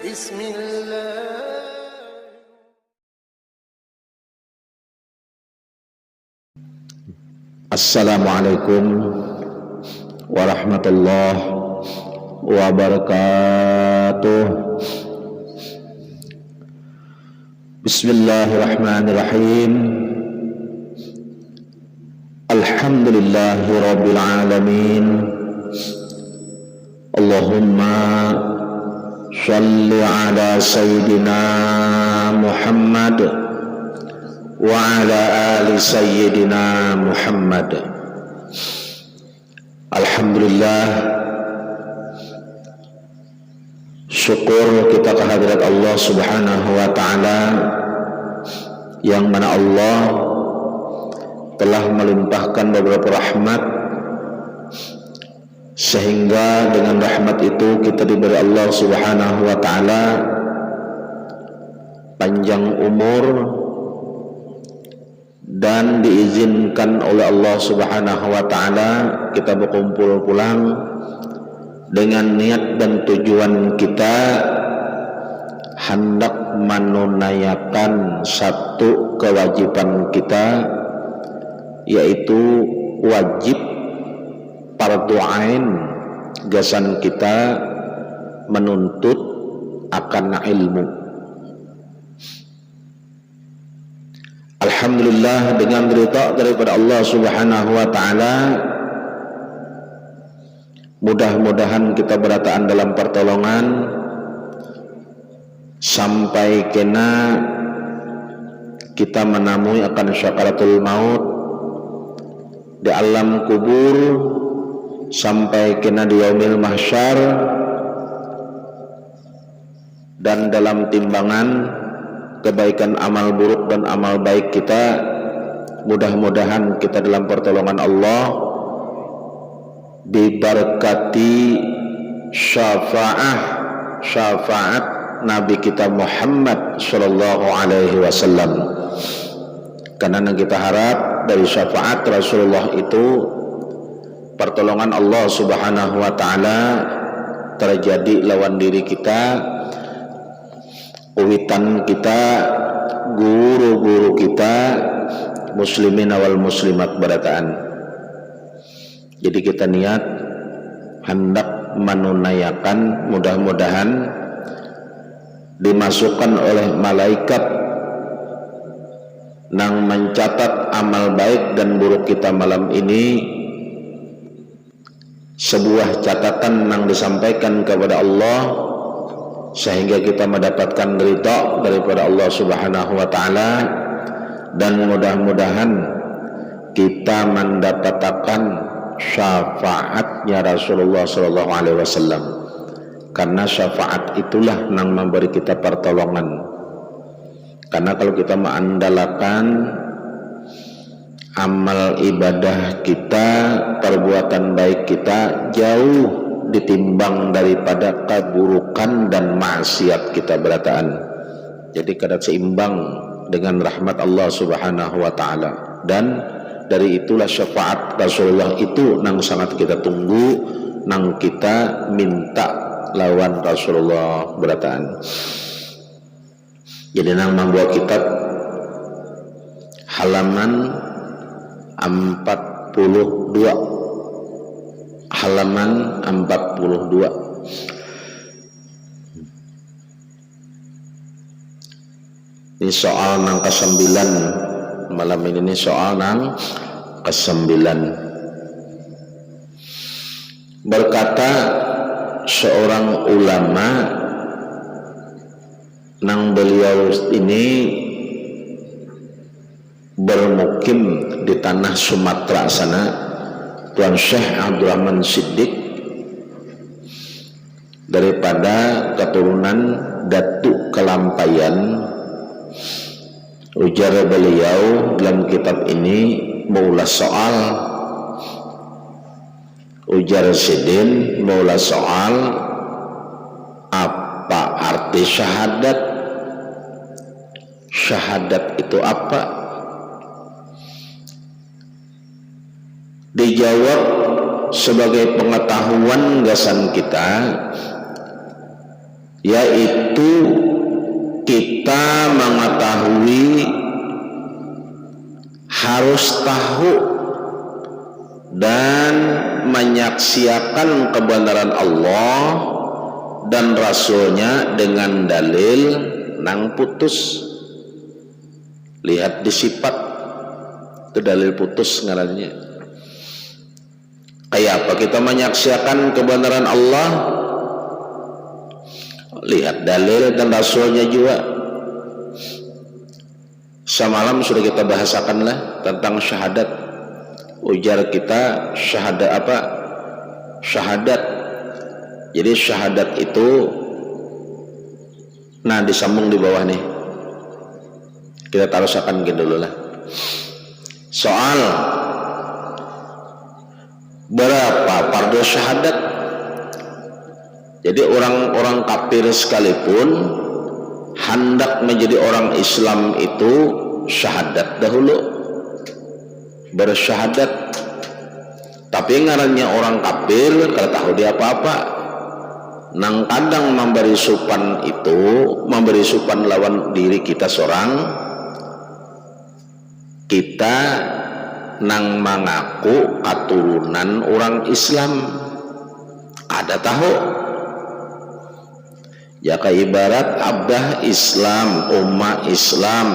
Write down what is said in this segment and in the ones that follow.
Bismillah. Assalamualaikum warahmatullahi wabarakatuh. Bismillahirrahmanirrahim. Alhamdulillahi rabbil alamin. Allahumma shalli ala sayyidina Muhammad wa ala ali sayyidina Muhammad. Alhamdulillah, syukur kita kehadirat Allah Subhanahu wa ta'ala, yang mana Allah telah melimpahkan beberapa rahmat, sehingga dengan rahmat itu kita diberi Allah Subhanahu wa ta'ala panjang umur dan diizinkan oleh Allah Subhanahu wa ta'ala kita berkumpul pulang dengan niat dan tujuan kita hendak menunaikan satu kewajiban kita, yaitu wajib fardu ain gasan kita menuntut akan ilmu. Alhamdulillah, dengan ridha daripada Allah Subhanahu wa ta'ala, mudah-mudahan kita berataan dalam pertolongan sampai kena kita menemui akan syakaratul maut di alam kubur, sampai kena di yaumil mahsyar, dan dalam timbangan kebaikan amal buruk dan amal baik kita, mudah-mudahan kita dalam pertolongan Allah diberkati syafaat Nabi kita Muhammad sallallahu alaihi wasallam. Karena yang kita harap dari syafaat Rasulullah itu pertolongan Allah Subhanahu wa ta'ala terjadi lawan diri kita, uwitan kita, guru-guru kita, muslimin wal muslimat barataan. Jadi kita niat hendak menunaikan, mudah-mudahan dimasukkan oleh malaikat nang mencatat amal baik dan buruk kita malam ini, sebuah catatan yang disampaikan kepada Allah, sehingga kita mendapatkan ridha daripada Allah Subhanahu wa ta'ala, dan mudah-mudahan kita mendapatkan syafaatnya Rasulullah sallallahu alaihi wasallam, karena syafaat itulah yang memberi kita pertolongan. Karena kalau kita mengandalkan amal ibadah kita, perbuatan baik kita jauh ditimbang daripada keburukan dan maksiat kita berataan. Jadi kada seimbang dengan rahmat Allah Subhanahu wa ta'ala, dan dari itulah syafaat Rasulullah itu nang sangat kita tunggu, nang kita minta lawan Rasulullah berataan. Jadi nang membawa kitab halaman 42, halaman 42. Ini soal nang ke-9 malam ini, soal nang ke-9. Berkata seorang ulama, nang beliau ini bermukim di tanah Sumatera sana, Tuan Syekh Abdurrahman Siddiq, daripada keturunan Datuk Kelampayan. Ujar beliau dalam kitab ini maulah soal, ujar Sidin maulah soal, apa arti syahadat? Syahadat itu apa? Dijawab sebagai pengetahuan gasan kita, yaitu kita mengetahui, harus tahu dan menyaksikan kebenaran Allah dan Rasulnya dengan dalil nang putus. Lihat di sifat, itu dalil putus ngarannya. Kayak apa kita menyaksikan kebenaran Allah? Lihat dalil dan Rasulnya juga. Semalam sudah kita bahasakan lah tentang syahadat. Ujar kita syahadat apa? Syahadat. Jadi syahadat itu, nah disambung di bawah nih. Kita taruhkan gitu dulu lah. Soal berapa fardu syahadat? Jadi orang-orang kafir sekalipun hendak menjadi orang Islam itu syahadat dahulu, bersyahadat. Tapi ngarannya orang kafir kalau tahu dia apa-apa. Nang kadang memberi supan itu, memberi supan lawan diri kita seorang, kita nang mengaku keturunan orang Islam. Ada tahu? Ya kayak ibarat abah Islam, ummah Islam,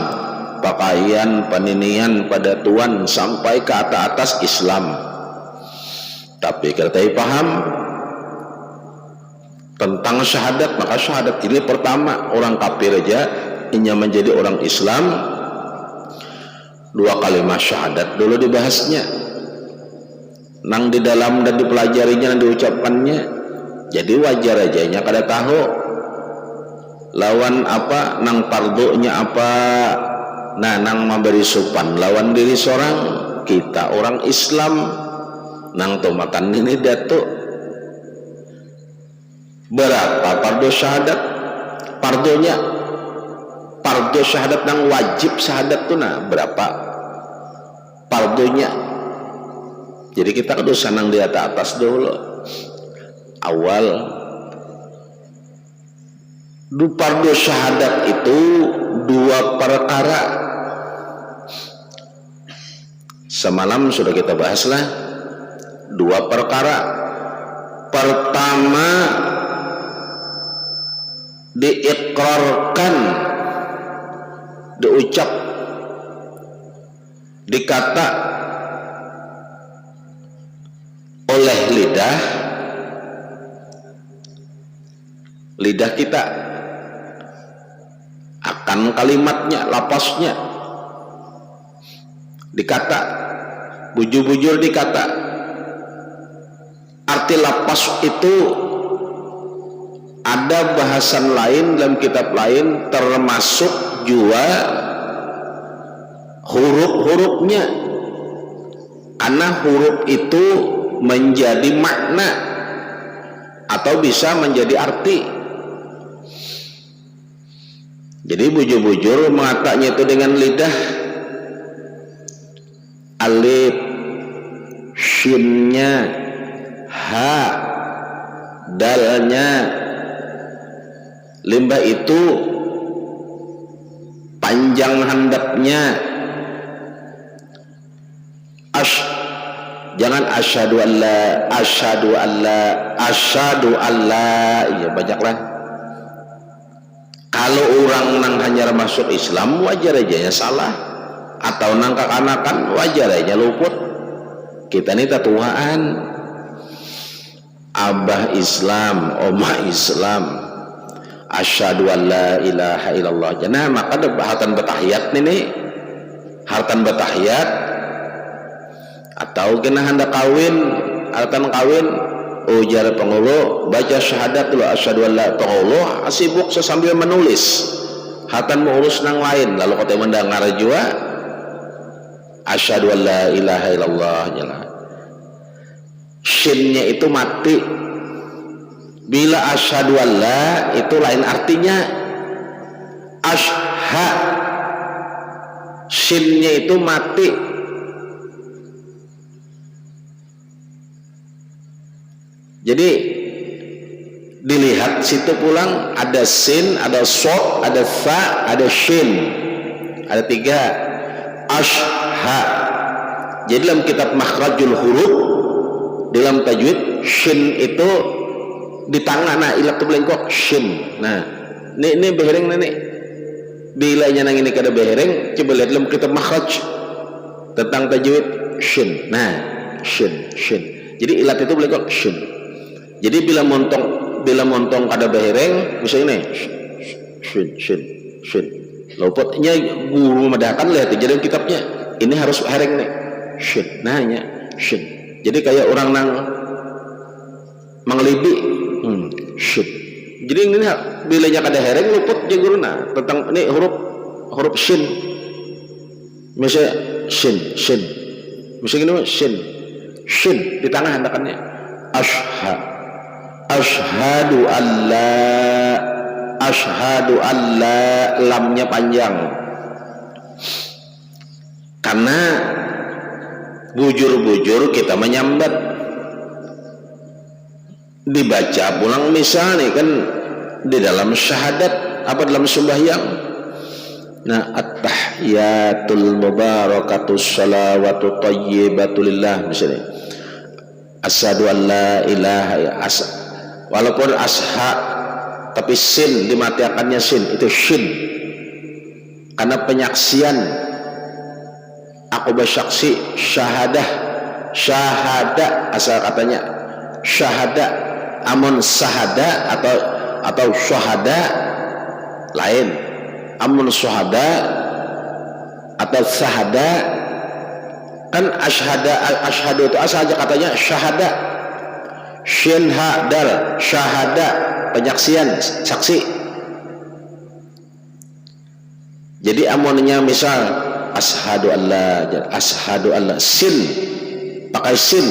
pakaian peninian pada tuan sampai ke atas Islam. Tapi kita paham tentang syahadat, maka syahadat ini pertama orang kafir aja ingin menjadi orang Islam, dua kalimat syahadat dulu dibahasnya, nang di dalam dan dipelajarinya dan diucapkannya. Jadi wajar aja nya kada tahu lawan apa nang pardunya apa. Nah nang memberi supan lawan diri seorang, kita orang Islam nang tuh makan ini datuk. Berapa fardu syahadat? Fardunya, fardu syahadat nang wajib syahadat tuh nah berapa fardunya? Jadi kita kudu sanang di atas dulu. Awal fardu syahadat itu dua perkara. Semalam sudah kita bahaslah dua perkara. Pertama, diikrarkan, diucap, dikata oleh lidah kita akan kalimatnya, lapasnya, dikata, bujur-bujur dikata. Arti lapas itu ada bahasan lain dalam kitab lain, termasuk juga huruf-hurufnya, karena huruf itu menjadi makna atau bisa menjadi arti. Jadi bujur-bujur mengatakannya itu dengan lidah, alif, shinnya, ha, dalnya, limbah itu panjang handapnya. Jangan asyhadu alla, asyhadu alla, asyhadu alla, iya banyaklah. Kalau orang nang hanya masuk Islam wajar aja ya salah, atau nang kekanakan wajar aja luput. Kita ini tatuaan abah Islam, omah Islam, asyhadu an la ilaha illallah. Nah maka ada hartan bertahiyat nih, hartan bertahiyat, atau kena hendak kawin, hartan kawin, ujar pengulu baca syahadat dulu, asyhadu an la, pengulu sibuk sambil menulis, hartan mengurus nang lain, lalu kata mendengar juga asyhadu an la ilaha illallah. Shinnya itu mati. Bila asyhadu an la itu lain artinya. Ashha, shinnya itu mati. Jadi dilihat situ pulang ada sin, ada shod, ada fa, ada shin, ada 3 ashha. Jadi dalam kitab makhrajul huruf dalam tajwid shin itu di tangan, nah ilat belengkok shin. Nah ini behereng nih bilanya nang ini kada behereng, coba lihat dalam kitab makhraj tentang tajwid shin. Nah shin jadi ilat itu belengkok shin. Jadi bila montong kada behereng misalnya shin lopotnya guru memadakan lihat jadi kitabnya ini harus hereng nih shin. Nahnya shin jadi kayak orang nang menglibi shin. Jadi ini bilanya kada hereng luput je guruna tentang ini huruf shin. Misalnya shin misalnya shin di tangan hendakannya ashhadu alla lamnya panjang karena bujur-bujur kita menyambat dibaca pulang misalnya kan di dalam syahadat apa dalam sembahyang. Nah at-tahiyatul mubarakatus salawatu thayyibatulillah misalnya asyhadu an la ilaha walaupun asha tapi sin dimatiakannya sin itu shin karena penyaksian aku bersaksi syahada asal katanya syahada amun sahada atau syahada lain amun syahada atau sahada kan asyhadu itu asal aja katanya syahada shin ha dal syahada penyaksian saksi. Jadi amunnya misal asyhadu alla sin pakai sin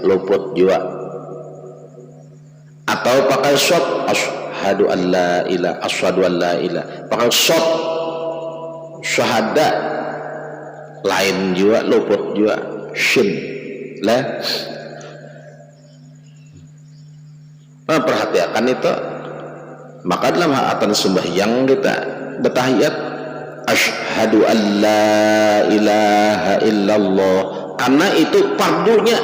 luput juga atau pakai shad asyhadu alla ilah pakai shad syahada lain juga luput juga shin lah. Perhatikan itu maka dalam haatan sembahyang kita bertahiyat asyhadu an la ilaha illallah karena itu fardunya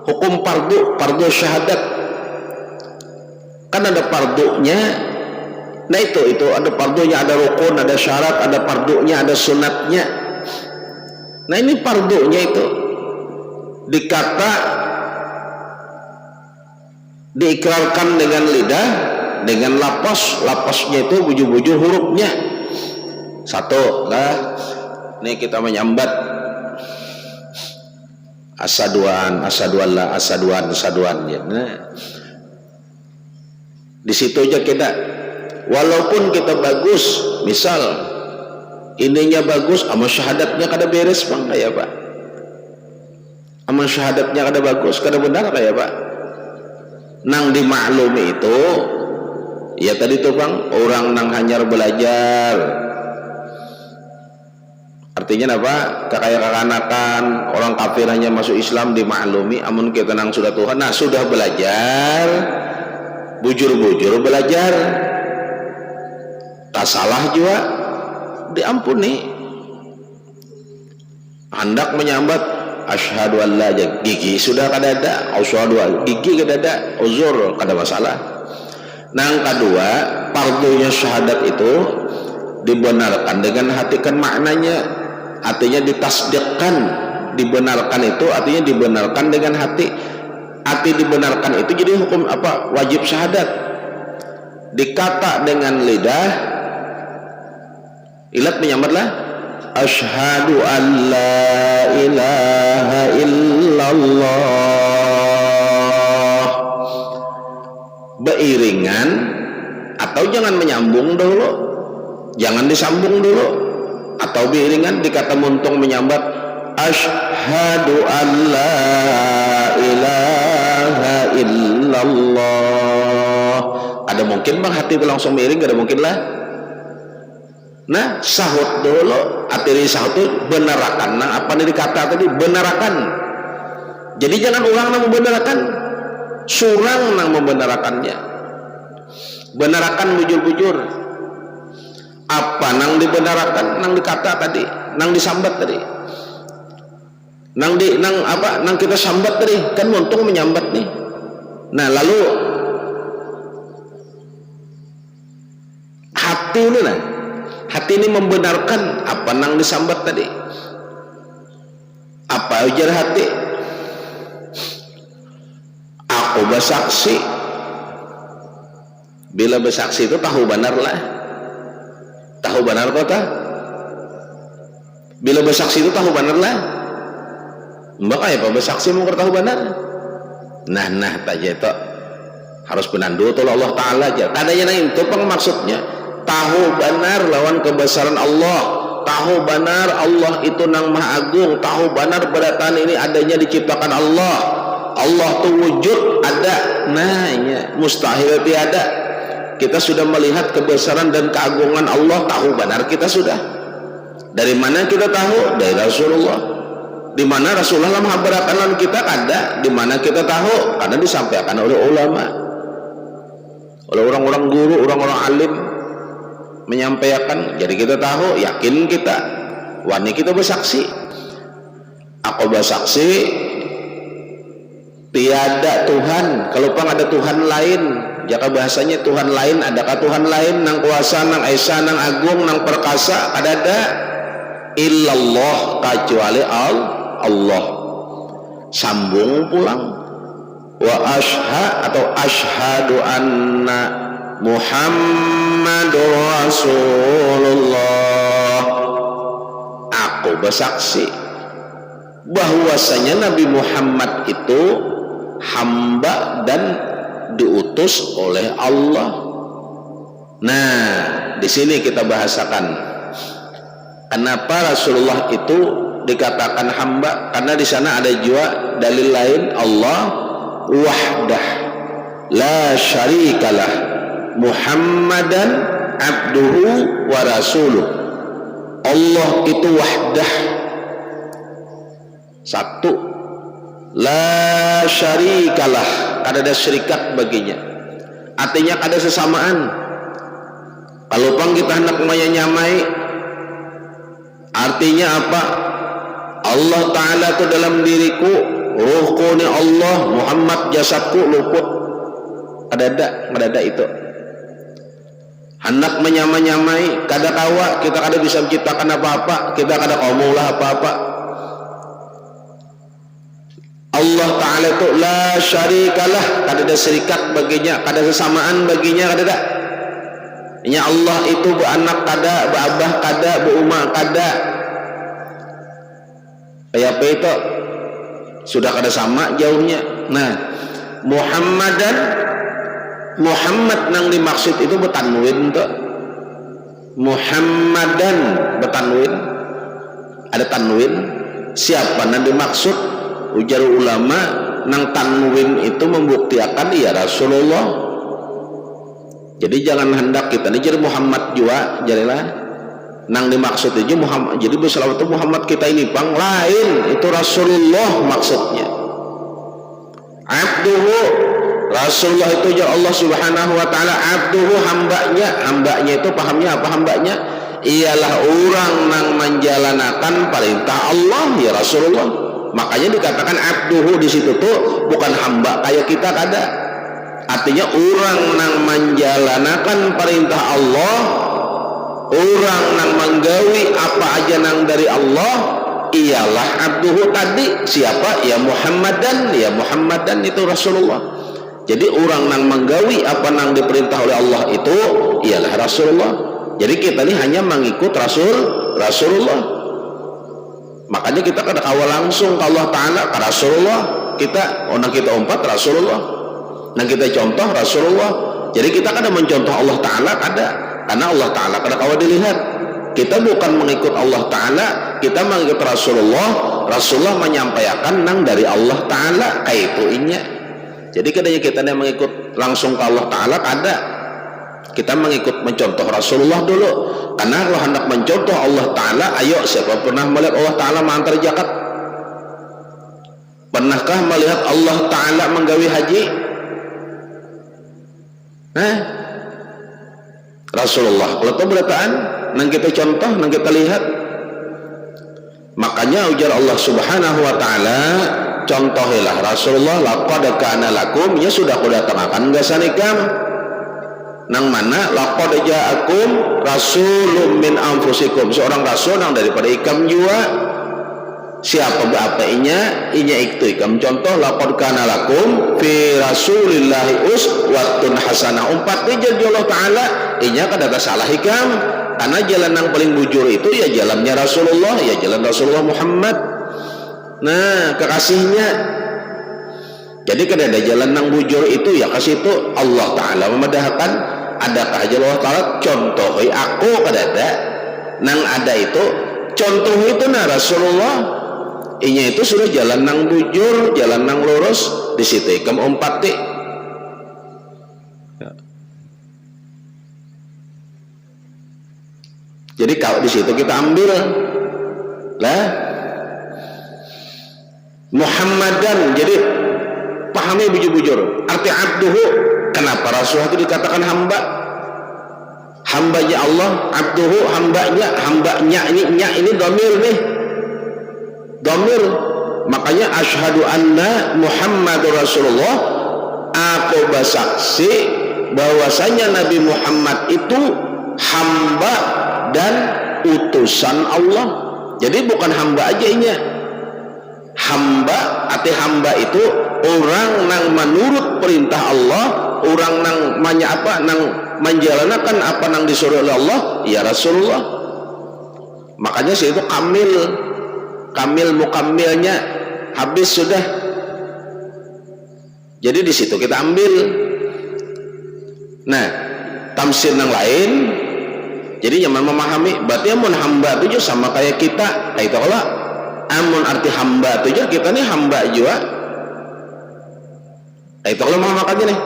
hukum fardu syahadat kan ada fardunya. Nah itu ada fardunya, ada rukun, ada syarat, ada fardunya, ada sunatnya. Nah ini fardunya itu dikata diikrarkan dengan lidah dengan lapasnya itu bujur-bujur hurufnya satu lah. Ini kita menyambat asaduan ya. Nah di situ aja kita walaupun kita bagus misal ininya bagus amal syahadatnya kada beres bang kayak pak amal syahadatnya kada bagus kada benar kayak pak nang dimaklumi itu ya tadi tuh bang orang nang hanyar belajar artinya apa kayak kekanakan orang kafir hanya masuk Islam dimaklumi amun kita nang sudah Tuhan nah sudah belajar bujur-bujur belajar tak salah juga diampuni hendak menyambat asyhadu an la gigi sudah kada ada asyhadu gigi kada ada uzur kada masalah. Nang kedua fardunya syahadat itu dibenarkan dengan hati kan maknanya artinya ditasdiqkan dibenarkan itu artinya dibenarkan dengan hati dibenarkan itu jadi hukum apa wajib syahadat dikata dengan lidah ilat menyambatlah asyhadu an la ilaha illallah beiringan atau jangan menyambung dulu jangan disambung dulu atau beiringan dikata muntung menyambat asyhadu an la ilaha illallah ada mungkin bang hati itu langsung miring ada mungkin lah. Nah sahut dulu arti sahut itu benarakan nah apa nih dikata tadi benarakan Jadi jangan ulang nang membenarkan, surang nang membenarkannya. Benarakan bujur-bujur. Apa nang dibenarkan, nang dikata tadi, nang disambat tadi, nang kita sambat tadi, kan untung menyambat nih. Nah lalu hati ini lah, hati ini membenarkan apa nang disambat tadi. Apa ujar hati? Aku bersaksi. Bila bersaksi itu tahu benar lah. Tahu benar kota. Bila bersaksi itu tahu benar lah. Mbak apa bersaksi mau tahu benar? Nah taja itu harus benandu tuh Allah Taala aja. Tadanya nang itu pang maksudnya tahu benar lawan kebesaran Allah. Tahu benar Allah itu nang maha agung. Tahu benar beratan ini adanya diciptakan Allah. Allah tuh wujud ada. Nah ya, mustahil tiada. Kita sudah melihat kebesaran dan keagungan Allah, tahu benar kita sudah. Dari mana kita tahu? Dari Rasulullah. Di mana Rasulullah menghabarkan kita ada, di mana kita tahu? Karena disampaikan oleh ulama, oleh orang-orang guru, orang-orang alim menyampaikan. Jadi kita tahu, yakin kita, wani kita bersaksi. Aku bersaksi tiada Tuhan, kalau pang ada Tuhan lain. Jaka bahasanya Tuhan lain, adakah Tuhan lain nang kuasa, nang esa, nang agung, nang perkasa, ada illallah, kecuali Allah. Sambung pulang. Wa ashhadu anna Muhammadur Rasulullah. Aku bersaksi bahwasanya Nabi Muhammad itu hamba dan diutus oleh Allah. Nah, di sini kita bahasakan kenapa Rasulullah itu dikatakan hamba, karena di sana ada juga dalil lain, Allah wahdah la syarikalah Muhammadan abduhu wa rasuluh. Allah itu wahdah, satu, la syarikalah, kada ada syirikat baginya, artinya kada sesamaan. Kalau pang kita hendak menyamai, artinya apa? Allah Ta'ala itu dalam diriku, ruhku ni Allah, Muhammad jasadku luput, ada itu. Hendak menyamai, kada kawa, kita kada bisa menciptakan apa-apa, kita kada kaulah apa-apa. Allah Ta'ala itu la syarikalah, kada ada syirikat baginya, kada sesamaan baginya, kada ada. Nya Allah itu beranak kada, berabah kada, berumah kada. Kayak apa itu? Sudah kada sama jauhnya. Nah, Muhammad nang dimaksud itu betanwin tuh. Muhammadan betanwin, ada tanwin. Siapa nang dimaksud? Ujar ulama, nang tanwin itu membuktikan ya Rasulullah. Jadi jangan hendak kita ini jadi Muhammad juga, jadilah nang dimaksud itu Muhammad. Jadi berselawat itu Muhammad kita ini bang lain, itu Rasulullah maksudnya. Abduhu, Rasulullah itu ya Allah Subhanahu wa taala, abduhu hambanya itu pahamnya apa hambanya? Ialah orang nang menjalankan perintah Allah ya Rasulullah. Makanya dikatakan abduhu di situ tuh bukan hamba kayak kita kada. Artinya orang nang menjalankan perintah Allah, orang nang menggawi apa aja nang dari Allah, ialah abduhu tadi. Siapa? Ya Muhammadan itu Rasulullah. Jadi orang nang menggawi apa nang diperintah oleh Allah itu ialah Rasulullah. Jadi kita ini hanya mengikut Rasulullah. Makanya kita kada kawal langsung ke Allah Ta'ala, ke Rasulullah. Kita umpat Rasulullah, nah kita contoh Rasulullah. Jadi kita kada mencontoh Allah Ta'ala kada, karena Allah Ta'ala kada kawal dilihat. Kita bukan mengikut Allah Ta'ala, kita mengikut Rasulullah. Rasulullah menyampaikan nang dari Allah Ta'ala kayak itu inya. Jadi kadanya kita yang mengikut langsung ke Allah Ta'ala kada. Kita mencontoh Rasulullah dulu. Karena kalau hendak mencontoh Allah Ta'ala, ayo siapa pernah melihat Allah Ta'ala mengantar zakat? Pernahkah melihat Allah Ta'ala menggawi haji? Rasulullah kalau itu berataan nang kita contoh, nang kita lihat. Makanya ujar Allah Subhanahu wa Ta'ala, contohilah Rasulullah, laqad kana lakum, ya sudah aku datangkan gasanikam nang mana laqad ja'akum rasulun min anfusikum, seorang rasul nang daripada ikam jua. Siapa berapa inya itu ikam contoh, laqad kana lakum fi rasulillahi uswatun hasanah. Umpat jadi Allah Ta'ala inya kadang salah ikam, karena jalan yang paling bujur itu ya jalannya Rasulullah, ya jalan Rasulullah Muhammad. Nah kekasihnya. Jadi kada ada jalan yang bujur itu ya kasih itu Allah Ta'ala memadahkan. Adakah aja Allah Ta'ala contohi aku kada ada nang ada itu contoh itu nah Rasulullah inya itu sudah jalan nang bujur, jalan nang lurus, di situ ikam umpati. Jadi kalau di situ kita ambil lah Muhammadan, jadi pahami bujur-bujur arti abduhu. Kenapa Rasulullah itu dikatakan hamba? Hambanya Allah, abduhu hambanya ini dhamir nih, dhamir. Makanya asyhadu anna Muhammadur Rasulullah, aku bersaksi bahwasanya Nabi Muhammad itu hamba dan utusan Allah. Jadi bukan hamba aja inya. Hamba, arti hamba itu orang nang menurut perintah Allah, orang nang menjalankan apa nang disuruh oleh Allah, ya Rasulullah. Makanya sih itu kamil mukammilnya habis sudah. Jadi di situ kita ambil. Nah, tamsil yang lain. Jadi yang memahami, berarti amun hamba itu sama kayak kita. Kayak itu kalau amun arti hamba itu kita nih hamba juga. Kayak itu kalau memahamannya nih.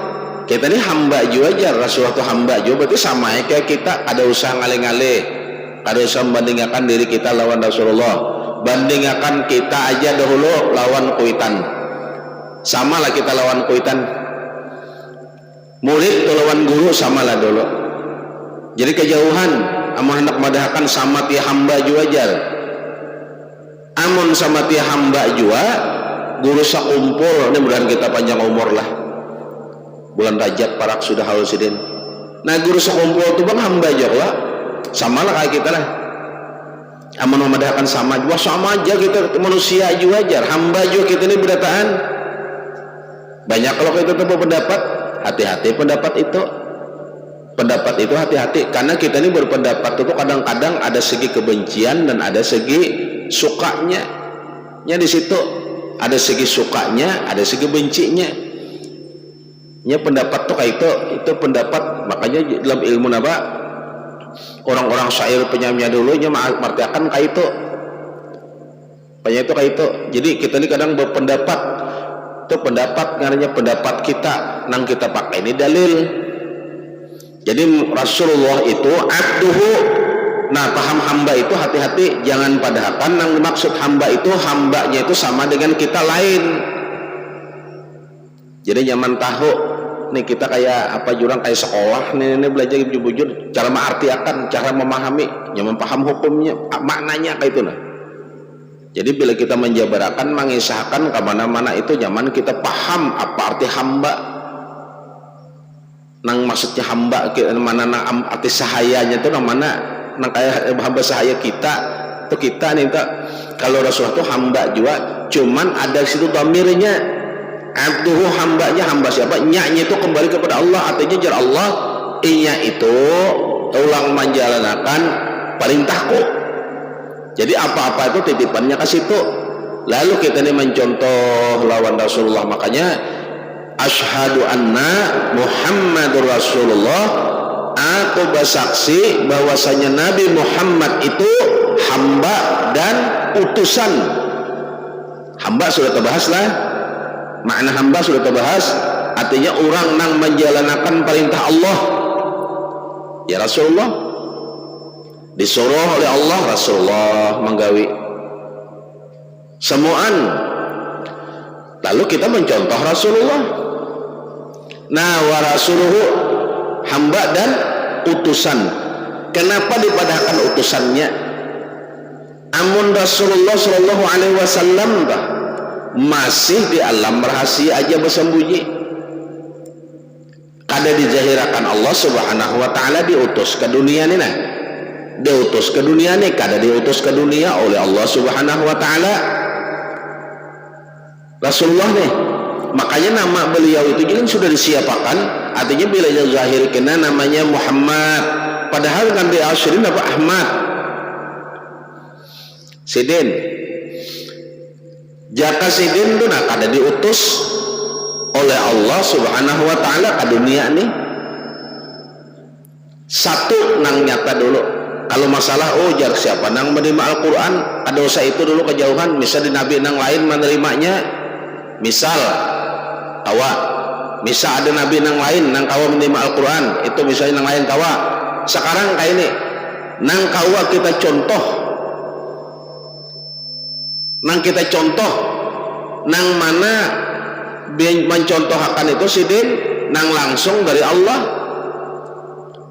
Kita nih hamba juga aja, Rasulullah itu hamba juga, berarti sama ya kayak kita. Ada usaha ngale-ngale, ada usaha membandingkan diri kita lawan Rasulullah. Bandingkan kita aja dahulu lawan kuitan. Sama lah kita lawan kuitan. Murid tuh lawan guru sama lah dulu. Jadi kejauhan, amun hendak madahkan sama tia hamba juga aja. Amun sama tia hamba juga, guru sakumpul, ini mudah kita panjang umur lah. Bulan Rajab parak sudah halusidin. Nah guru sakumpul itu bang hamba aja lah. Sama lah kayak kita lah. Amun memadahkan sama juga, sama aja kita manusia juga aja. Hamba juga kita ini berdataan. Banyak kalau kita tahu pendapat, hati-hati pendapat itu. Pendapat itu hati-hati, karena kita ini berpendapat itu kadang-kadang ada segi kebencian dan ada segi sukanya. Nya di situ ada segi sukanya, ada segi bencinya. Nya pendapat tuh kayak itu pendapat. Makanya dalam ilmu apa? Orang-orang syair penyairnya dulunya martiakan kayak itu. Banyak itu kayak itu. Jadi kita ini kadang berpendapat. Itu pendapat ngarannya pendapat kita, nang kita pakai ini dalil. Jadi Rasulullah itu abduhu. Nah paham hamba itu hati-hati, jangan padahkan yang dimaksud hamba itu hambanya itu sama dengan kita lain. Jadi nyaman tahu nih kita kayak apa jurang kayak sekolah nih belajar bujur-bujur cara mengartiakan, cara memahami, nyaman paham hukumnya, maknanya kayak itu nah. Jadi bila kita menjabarakan mengisahkan kemana-mana itu nyaman kita paham apa arti hamba. Nang maksudnya hamba mana nang arti sahayanya itu nang mana nang kayak hamba sahaya kita itu kita nih kalau Rasulullah itu hamba juga, cuman ada situ dhamirnya abduhu, hambanya hamba siapa, nya-nya itu kembali kepada Allah, artinya jar Allah inya itu ulang menjalankan perintahku. Jadi apa-apa itu titipannya ke situ. Lalu kita ini mencontoh lawan Rasulullah. Makanya asyhadu anna Muhammadur Rasulullah, aku bersaksi bahwasanya Nabi Muhammad itu hamba dan utusan. Hamba sudah terbahas lah, makna hamba sudah terbahas, artinya orang yang menjalankan perintah Allah. Ya Rasulullah disuruh oleh Allah, Rasulullah menggawi semuaan lalu kita mencontoh Rasulullah. Nah, wa rasuluhu, hamba dan utusan. Kenapa dipadahkan utusannya? Amun Rasulullah sallallahu alaihi wasallam masih di alam rahasia aja bersembunyi, kada dijahirakan Allah subhanahu wa ta'ala, diutus ke dunia ini. Nah, diutus ke dunia ini, kada diutus ke dunia oleh Allah subhanahu wa ta'ala Rasulullah nih. Makanya nama beliau itu juga sudah disiapakan, artinya bila zahir kena namanya Muhammad, padahal kan di asyirin apa Ahmad Sidin. Jaka Sidin itu nak ada diutus oleh Allah subhanahu wa ta'ala ke dunia nih. Satu nang nyata dulu, kalau masalah jar siapa nang menerima Al-Quran, ada dosa itu dulu kejauhan. Misal di nabi nang lain menerimanya, misal kawa, misal ada nabi nang lain nang kawa menerima Al-Quran, itu misalnya nang lain kawa. Sekarang kayak ini nang kawa kita contoh, nang kita contoh, nang mana mencontohkan itu Sidin nang langsung dari Allah.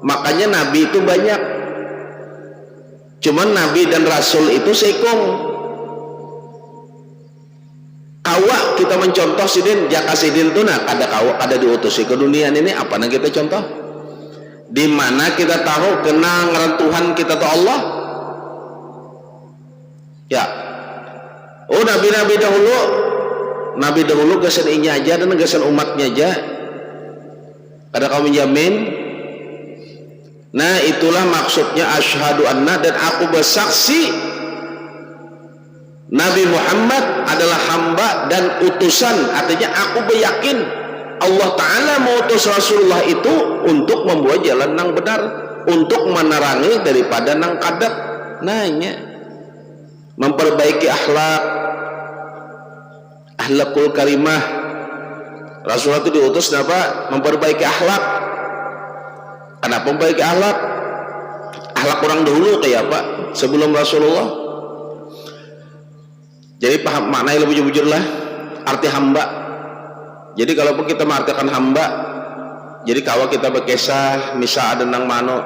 Makanya nabi itu banyak, cuman nabi dan rasul itu sekong. Kawa kita mencontoh Sidin, jaka Sidin itu nah ada kawa, ada diutus ke dunia ini, apa nang kita contoh? Di mana kita tahu kenal ngaran Tuhan kita tuh Allah. Ya, oh nabi-nabi dahulu, nabi dahulu gasan inya aja dan gasan umatnya aja, kada kau menjamin. Nah, itulah maksudnya asyhadu anna, dan aku bersaksi Nabi Muhammad adalah hamba dan utusan. Artinya aku beryakin Allah Ta'ala mengutus Rasulullah itu untuk membuat jalan nang benar, untuk menerangi daripada nang kadap. Nanya memperbaiki akhlakul karimah. Rasulullah itu diutus apa? Memperbaiki akhlak. Kenapa memperbaiki akhlak? Akhlak orang dahulu kayak apa? Sebelum Rasulullah. Jadi paham maknanya lebih jujur lah arti hamba. Jadi kalaupun kita mengartikan hamba, jadi kalau kita berkisah misal ada nang mano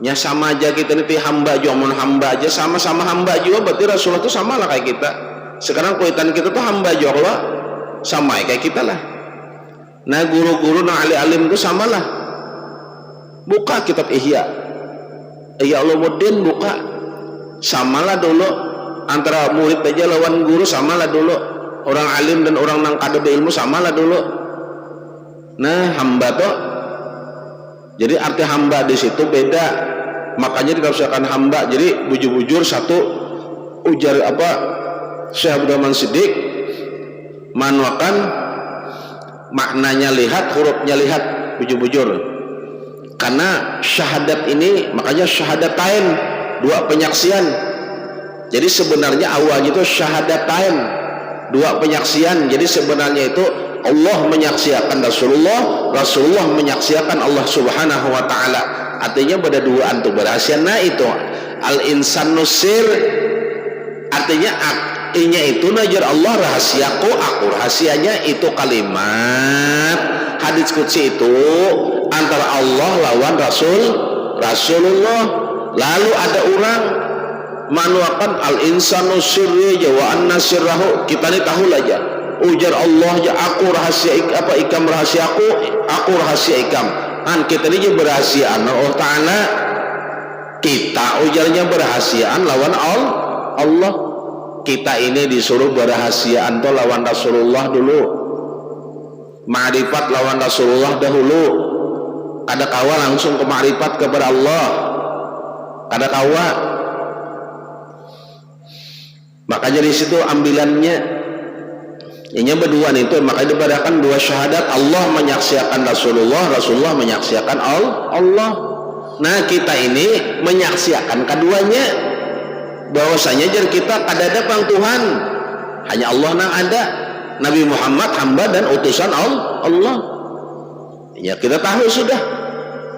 nya sama aja kita nanti hamba juga, hamba aja sama-sama hamba juga, berarti Rasulullah itu sama lah kayak kita. Sekarang kuitan kita tuh hamba juga Allah, sama kayak kita lah. Nah, guru-guru nang alim-alim itu sama lah. Buka kitab Ihya Ulumuddin, buka, samalah dulu antara murid aja lawan guru, samalah dulu. Orang alim dan orang nang kada berilmu samalah dulu. Nah, hamba toh, jadi arti hamba di situ beda. Makanya dikatakan hamba. Jadi bujur-bujur satu ujar apa Syekh Abdul Rahman Siddiq manuakan maknanya lihat, hurufnya lihat, bujur-bujur. Karena syahadat ini, makanya syahadatain, dua penyaksian. Jadi sebenarnya awalnya itu syahadatain, dua penyaksian. Jadi sebenarnya itu Allah menyaksikan Rasulullah, Rasulullah menyaksikan Allah subhanahu wa ta'ala. Artinya pada dua antu berhasil. Nah itu al-insan nusir, artinya artinya itu najar Allah rahasiaku, aku rahasianya. Itu kalimat hadits qudsi itu antara Allah lawan Rasulullah. Lalu ada orang manuakan al-insanu sirri wa anna sirrahu. Kita ini tahu aja ujar Allah ya, aku rahasia apa ikam rahasia aku rahasia ikam. Kita ini berahasiaan Allah Ta'ala, kita ujarnya berahasiaan lawan Allah. Kita ini disuruh berahasiaan to lawan Rasulullah dulu, ma'rifat lawan Rasulullah dahulu. Ada kawa langsung ke ma'rifat kepada Allah, ada kawa. Makanya di situ ambilannya ini berdua itu, makanya dibadakan dua syahadat, Allah menyaksikan Rasulullah, Rasulullah menyaksikan Allah. Nah, kita ini menyaksikan keduanya, bahwasanya jadi kita kada ada pang Tuhan, hanya Allah nang ada. Nabi Muhammad hamba dan utusan Allah. Ya kita tahu sudah.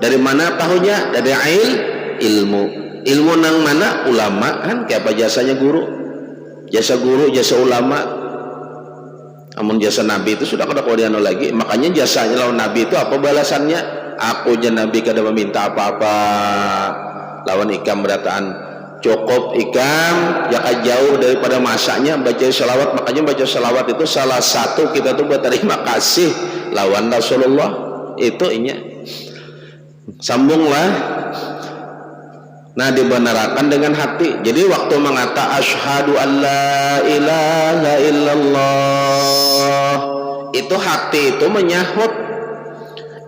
Dari mana tahunya? Dari ilmu nang mana? Ulama kan, kayak apa jasanya guru, jasa ulama. Namun jasa Nabi itu sudah kada kualiano lagi. Makanya jasanya lawan Nabi itu apa balasannya? Aku je Nabi kada meminta apa-apa. Lawan ikam berataan cukup ikam ya jauh daripada masanya baca salawat. Makanya baca salawat itu salah satu kita tuh berterima kasih lawan Rasulullah itu inya. Sambunglah. Nah, dibenarkan dengan hati. Jadi waktu mengata asyhadu alla ilaha illallah, itu hati itu menyahut,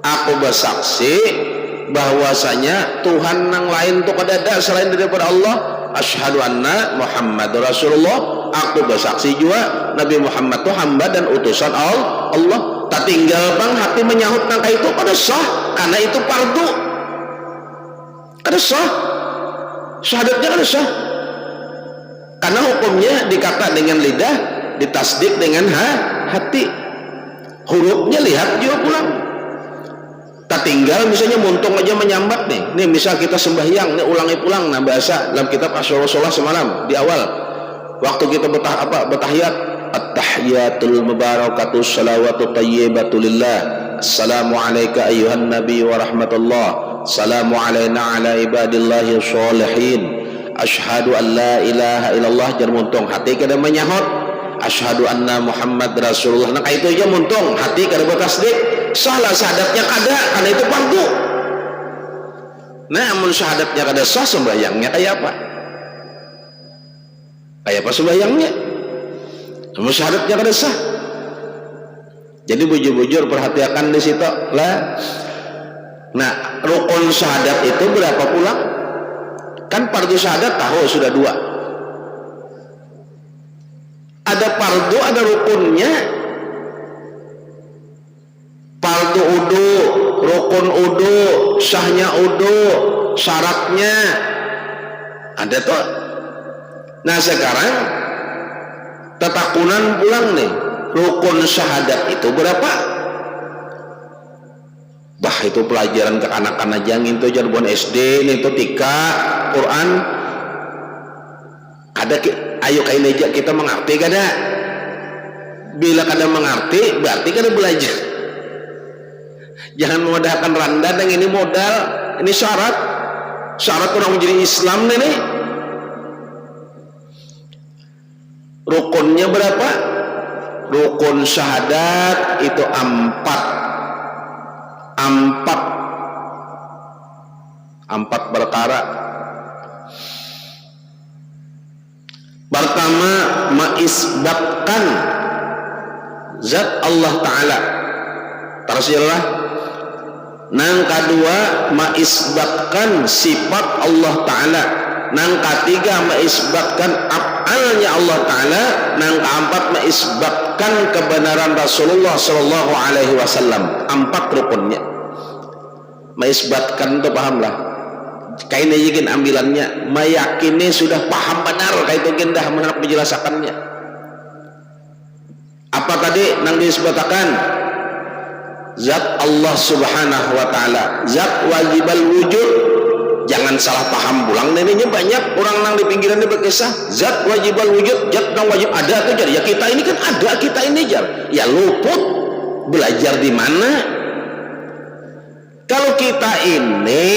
aku bersaksi bahwasanya Tuhan yang lain itu kada ada selain daripada Allah. Asyhadu anna Muhammad Rasulullah, aku bersaksi juga Nabi Muhammad itu hamba dan utusan Allah. Tak tinggal bang hati menyahut nangka itu kada sah, karena itu fardu. Kada sah. Syahadatnya kada sah. Karena hukumnya dikata dengan lidah, ditasdik dengan hati. Hurufnya lihat juga pulang. Tak tinggal misalnya muntung aja menyambat nih. Nih misal kita sembahyang, nih ulangi pulang. Nah bahasa dalam kitab Rasulullah semalam di awal waktu kita bertahiyat, at-tahiyatul mubarakatus salawatu tayyibatu lillah. Assalamu alayka ayyuhan nabi wa rahmatullah. Assalamu alayna ala ibadillahi sholihin. Asyhadu an la ilaha illallah. Jar muntung hati kada menyahut. Asyhadu anna Muhammad Rasulullah. Nah itu aja muntung hati kada bertasdik. Salah syahadatnya kada, karena itu fardu. Nah, amun syahadatnya kada sah, sembahyangnya kayak apa? Kayak apa sembahyangnya? Amun syahadatnya kada sah. Jadi bujur-bujur perhatikan di situ lah. Nah, rukun syahadat itu berapa pula? Kan fardu syahadat tahu sudah 2. Ada fardu, ada rukunnya. Fardu udu, rukun udu, sahnya udu, syaratnya ada tuh. Nah sekarang tetakunan pulang nih, rukun syahadat itu berapa? Bah itu pelajaran ke anak-anak jangin tuh jargon SD nih tuh tika Quran. Ada ayo kain aja kita mengerti kada? Bila kada mengerti berarti kada belajar. Jangan memudahkan randan yang ini modal, ini syarat orang menjadi Islam nih. Rukunnya berapa? Rukun syahadat itu 4 perkara. Pertama, mengisbatkan zat Allah Ta'ala. Tersilah. Nang kedua, mengisbatkan sifat Allah Ta'ala. Nang ketiga, mengisbatkan af'alnya Allah Ta'ala. Nang keempat, mengisbatkan kebenaran Rasulullah Sallallahu Alaihi Wasallam. 4 rukunnya. Mengisbatkan itu pahamlah. Kainnya ingin ambilannya. Meyakini sudah paham benar. Kaitu gindah mengenai penjelasannya. Apa tadi nang disebutkan? Zat Allah Subhanahu wa Ta'ala, zat wajibal wujud. Jangan salah paham pulang. Neneknya banyak orang nang di pinggirannya berkisah zat wajibal wujud, zat nang wajib ada tuh jar. Ya kita ini kan ada, kita ini jar. Ya luput belajar di mana? Kalau kita ini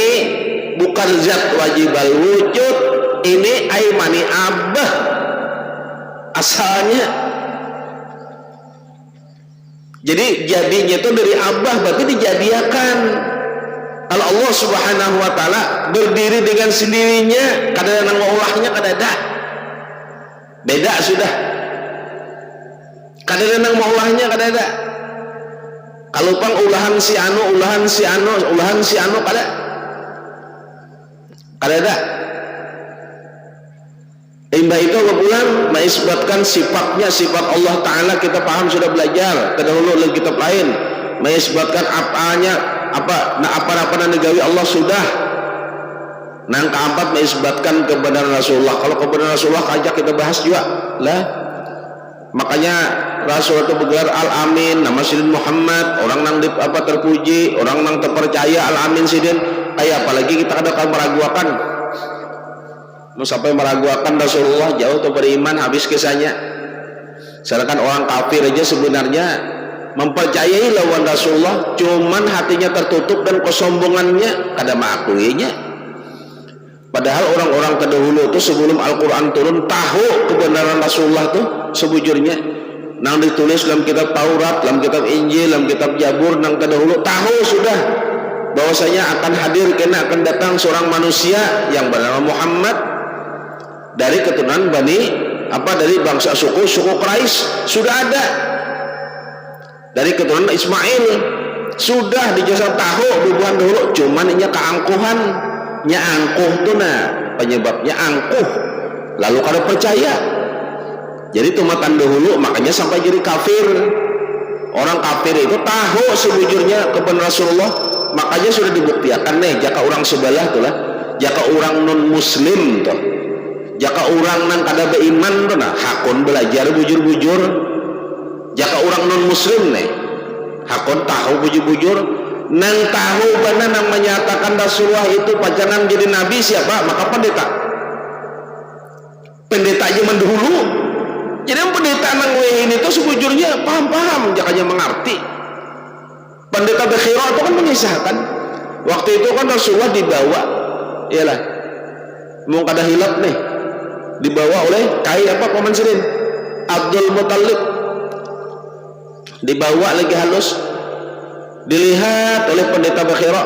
bukan zat wajibal wujud, ini aimani abah asalnya. Jadi jadinya itu dari abah berarti dijadiakan. Kalau Allah Subhanahu wa Ta'ala berdiri dengan sendirinya, kadang nang ulahnya kada ada. Beda sudah. Kadang nang ulahnya kada ada. Kalau pang ulahan si anu kada. Kada ada. Imbah itu kepulang mengisbatkan sifatnya, sifat Allah Ta'ala kita paham sudah belajar terdahulu dalam kitab lain. Mengisbatkan apanya apa negawi Allah sudah. Nang keempat mengisbatkan kebenaran Rasulullah. Kalau kebenaran Rasulullah ajak kita bahas juga lah. Makanya Rasulullah itu bergelar Al-Amin, nama Sidin Muhammad. Orang nang terpuji, orang nang terpercaya Al-Amin Sidin. Kayak apalagi kita ada meragukan. Mau sampai meragukan Rasulullah jauh tuh beriman habis kisahnya. Sedangkan orang kafir aja sebenarnya mempercayai lawan Rasulullah, cuman hatinya tertutup dan kesombongannya kada mengakuinya. Padahal orang-orang terdahulu itu sebelum Al-Quran turun tahu kebenaran Rasulullah tuh sebujurnya. Nang ditulis dalam kitab Taurat, dalam kitab Injil, dalam kitab Zabur, nang terdahulu tahu sudah bahwasanya akan hadir, kena akan datang seorang manusia yang bernama Muhammad dari keturunan dari bangsa suku Quraisy, sudah ada. Dari keturunan Ismail sudah dijelasan tahu bubuhan dulu, cuman inya keangkuhan, nya angkuh tuh penyebabnya angkuh, lalu kada percaya. Jadi tumatan dahulu makanya sampai jadi kafir. Orang kafir itu tahu sebujurnya kebenaran Rasulullah, makanya sudah dibuktikan jaka orang sebelah tuh lah, jaka orang non muslim tuh, jaka orang nang kada beriman tuh hakun belajar bujur-bujur. Jaka orang non muslim hakun tahu bujur-bujur, nang tahu benar nang menyatakan Rasulullah itu pacaran jadi nabi siapa? Maka pendeta aja mendahulu. Jadi pendeta nang ini tuh sebujurnya paham-paham, jakanya mengerti. Pendeta Bekhira itu kan mengisahkan waktu itu kan Rasulullah dibawa, iyalah mau kada hilap dibawa oleh paman Sirin Abdul Muttalib, dibawa lagi halus, dilihat oleh pendeta Bekhira,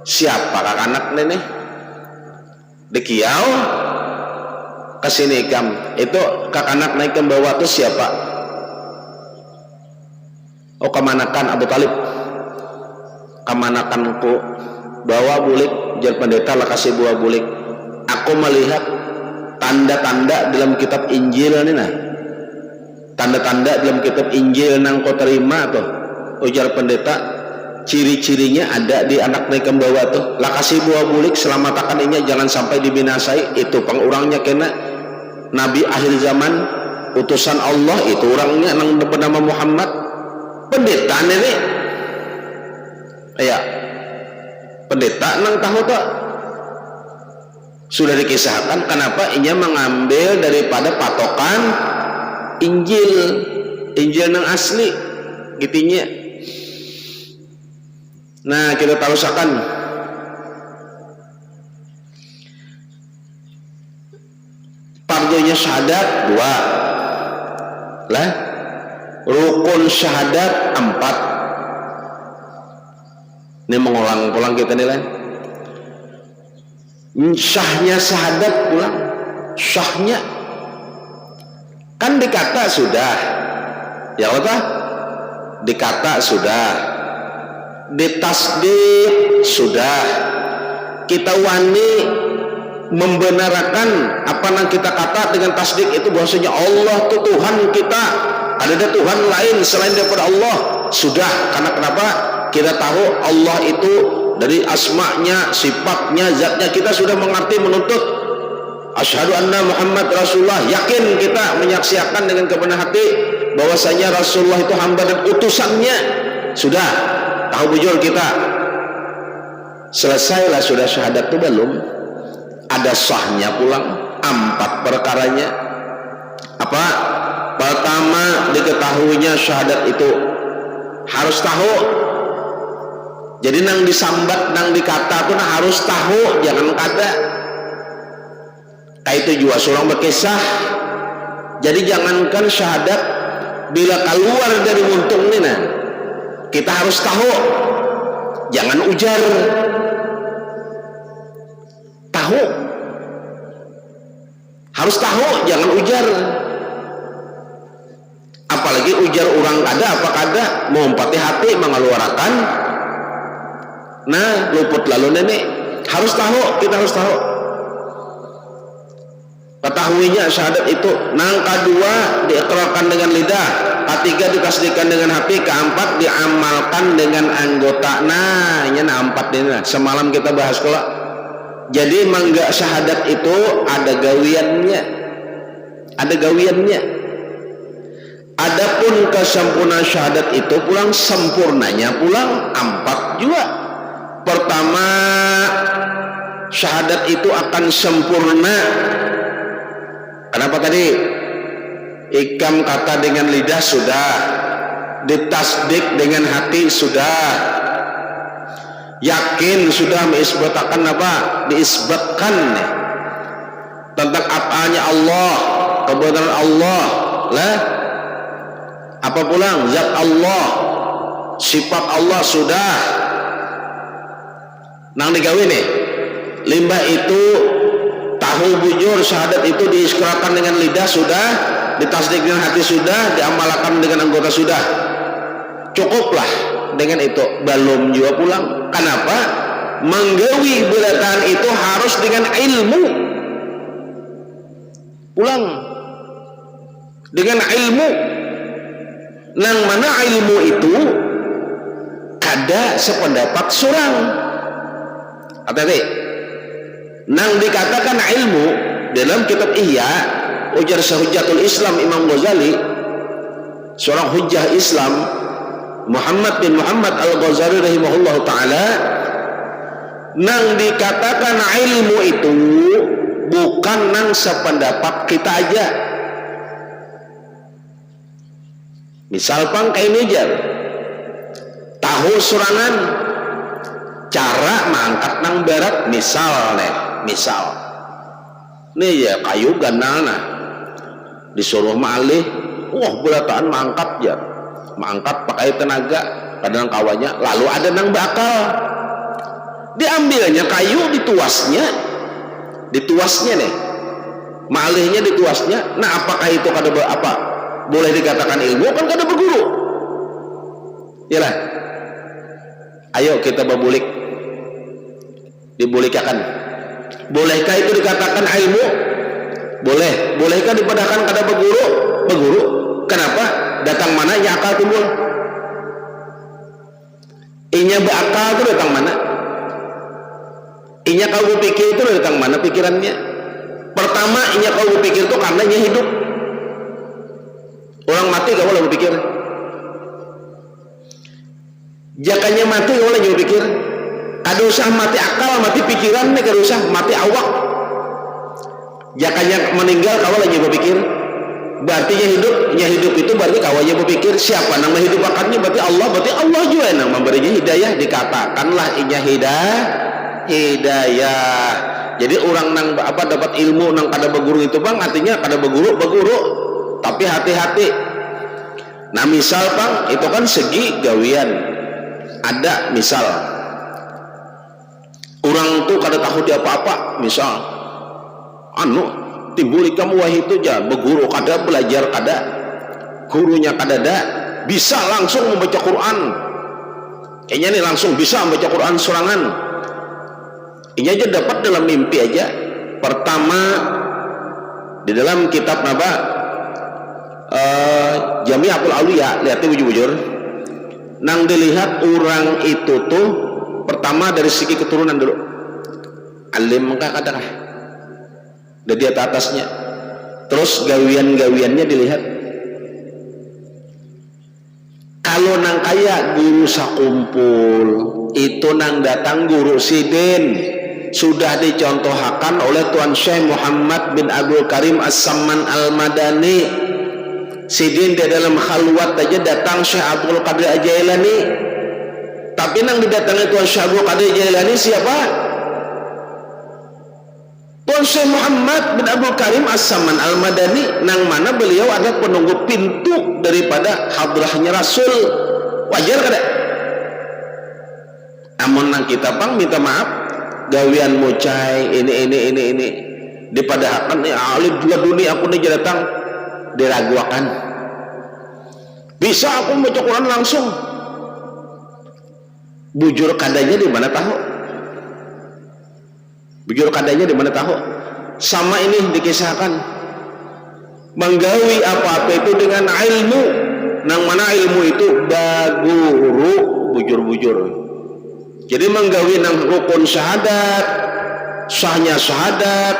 siapa kakak anak nenek dikiau kesini kam itu kakak anak naik ke bawah tuh siapa? Oh kemanakan Abu Talib, kemanakanku bawa bulik jar pendeta lah kasih buah bulik. Aku melihat tanda-tanda dalam kitab Injil tanda-tanda dalam kitab Injil nang kau terima tuh, ujar pendeta, ciri-cirinya ada di anak naik ke bawah tuh, lah kasih buah bulik selamatakan ini jangan sampai dibinasai. Itu pengurangnya kena nabi akhir zaman, utusan Allah, itu orangnya nang bernama Muhammad. Pendeta nenek pendeta nang tahu tak sudah dikisahkan kenapa inya mengambil daripada patokan Injil nang asli gitunya. Nah kita tarusakan fardunya syahadat 2 lah, rukun syahadat 4. Ini mengulang-ulang kita nilai syahnya syahadat pulang, syahnya kan dikata sudah ya apa, dikata sudah, ditasdik sudah, kita wani membenarkan apa yang kita kata dengan tasdik itu bahwasanya Allah itu Tuhan kita, ada Tuhan lain selain daripada Allah sudah. Karena kenapa? Kita tahu Allah itu dari asma'nya, sifatnya, zatnya kita sudah mengerti, menuntut. Asyhadu anna Muhammad Rasulullah, yakin kita menyaksikan dengan kebenaran hati bahwasanya Rasulullah itu hamba dan utusannya, sudah tahu bujur kita. Selesailah sudah syahadat itu belum? Ada sahnya pulang 4 perkaranya. Apa? Pertama diketahuinya syahadat itu harus tahu. Jadi nang disambat, nang dikata pun harus tahu, jangan kata. Kayak itu juga seorang berkisah. Jadi jangankan syahadat, bila keluar dari muntung ini kita harus tahu, jangan ujar. Tahu, harus tahu, jangan ujar. Apalagi ujar orang kada apa kada, mengumpati hati mengeluarkan. Nah luput lalu nenek harus tahu, kita harus tahu. Ketahuinya syahadat itu. Nang kedua diikrarkan dengan lidah, ketiga ditasdikan dengan hati, keempat diamalkan dengan anggota. Nah ini 4 ini. Semalam kita bahas kalau jadi mangga syahadat itu ada gawiannya, ada gawiannya. Adapun kesempurnaan syahadat itu pulang sempurnanya pulang 4 juga. Pertama, syahadat itu akan sempurna. Kenapa tadi? ikam kata dengan lidah sudah, ditasdik dengan hati sudah, yakin sudah mengisbatkan apa? Diisbatkan tentang apanya Allah, kebenaran Allah lah, apa pulang zat Allah, sifat Allah sudah nang digawe nih. Limbah itu tahu bujur syahadat itu diikrarkan dengan lidah sudah, ditasdik dengan hati sudah, diamalkan dengan anggota sudah. Cukuplah dengan itu, belum juga pulang. Kenapa? Menggawi berataan itu harus dengan ilmu. Pulang dengan ilmu. Nang mana ilmu itu kada sependapat surang. Hati-hati. Nang dikatakan ilmu dalam kitab Ihya, ujar Hujjatul Islam Imam Ghazali, seorang hujjah Islam, Muhammad bin Muhammad Al-Ghazali rahimahullah ta'ala, nang dikatakan ilmu itu bukan nang sependapat kita aja. Misal pang kayak meja tahu surangan cara mengangkat nang barat, misal nih ya kayu ganalna disuruh malih, wah berataan mangkat ya, mangkat pakai tenaga kadang kawannya, lalu ada nang bakal diambilnya kayu dituasnya nih, malihnya dituasnya. Nah apakah itu kada apa boleh dikatakan ilmu? Kan kada berguru. Yalah, ayo kita berbulik, dibulikakan. Bolehkah itu dikatakan ilmu? Boleh. Bolehkah dipadahkan kada berguru? Berguru. Kenapa? Datang mana ya akal timbul? Inya berakal itu datang mana? Inya kau berpikir itu datang mana pikirannya? Pertama, inya kau berpikir itu karena inya hidup. Orang mati gak boleh berpikir. Jakanya mati gak boleh berpikir. Kada usah mati akal, mati pikiran nih, kada usah mati awak. Jakanya meninggal kau lagi berpikir. Berarti nya hidup itu berarti kawannya berpikir. Siapa nang menghidupakannya? Berarti Allah juga nang memberinya hidayah. Dikatakanlah inya hidayah. Jadi orang nang apa dapat ilmu nang kada berguru itu bang, artinya kada berguru. Tapi hati-hati. Nah misal bang, itu kan segi gawian. Ada misal orang tuh kada tahu dia apa-apa, misal timbul kamu wah itu aja berguru kada, belajar kada, gurunya kada ada, bisa langsung membaca Quran. Kayaknya nih langsung bisa membaca Quran sorangan. Ini aja dapat dalam mimpi aja. Pertama di dalam kitab napa Jami'atul Auliya, lihatnya bujur-bujur nang dilihat orang itu tuh pertama dari segi keturunan dulu, alim mengkah kadang dari atasnya, terus gawian-gawiannya dilihat. Kalau nang kaya guru sakumpul itu nang datang guru sidin sudah dicontohkan oleh Tuan Syekh Muhammad bin Abdul Karim As-Samman Al-Madani. Sidin di dalam khalwat aja datang Syekh Abdul Qadir Al-Jailani. Tapi nang didatangi Tuan Syekh Abdul Qadir Al-Jailani siapa? Tuan Syekh Muhammad bin Abdul Karim As-Samman Al-Madani, nang mana beliau ada penunggu pintu daripada hadrahnya Rasul. Wajar kada? Amun nang kita bang minta maaf, gawian mucai ini dipadahkan alim dua dunia aku nih datang diraguakan. Bisa aku baca Quran langsung. Bujur kadanya di mana tahu? Bujur kadanya di mana tahu? Sama ini dikisahkan. Menggawi apa-apa itu dengan ilmu. Nang mana ilmu itu baguru, bujur-bujur. Jadi menggawi nang rukun syahadat, sahnya syahadat,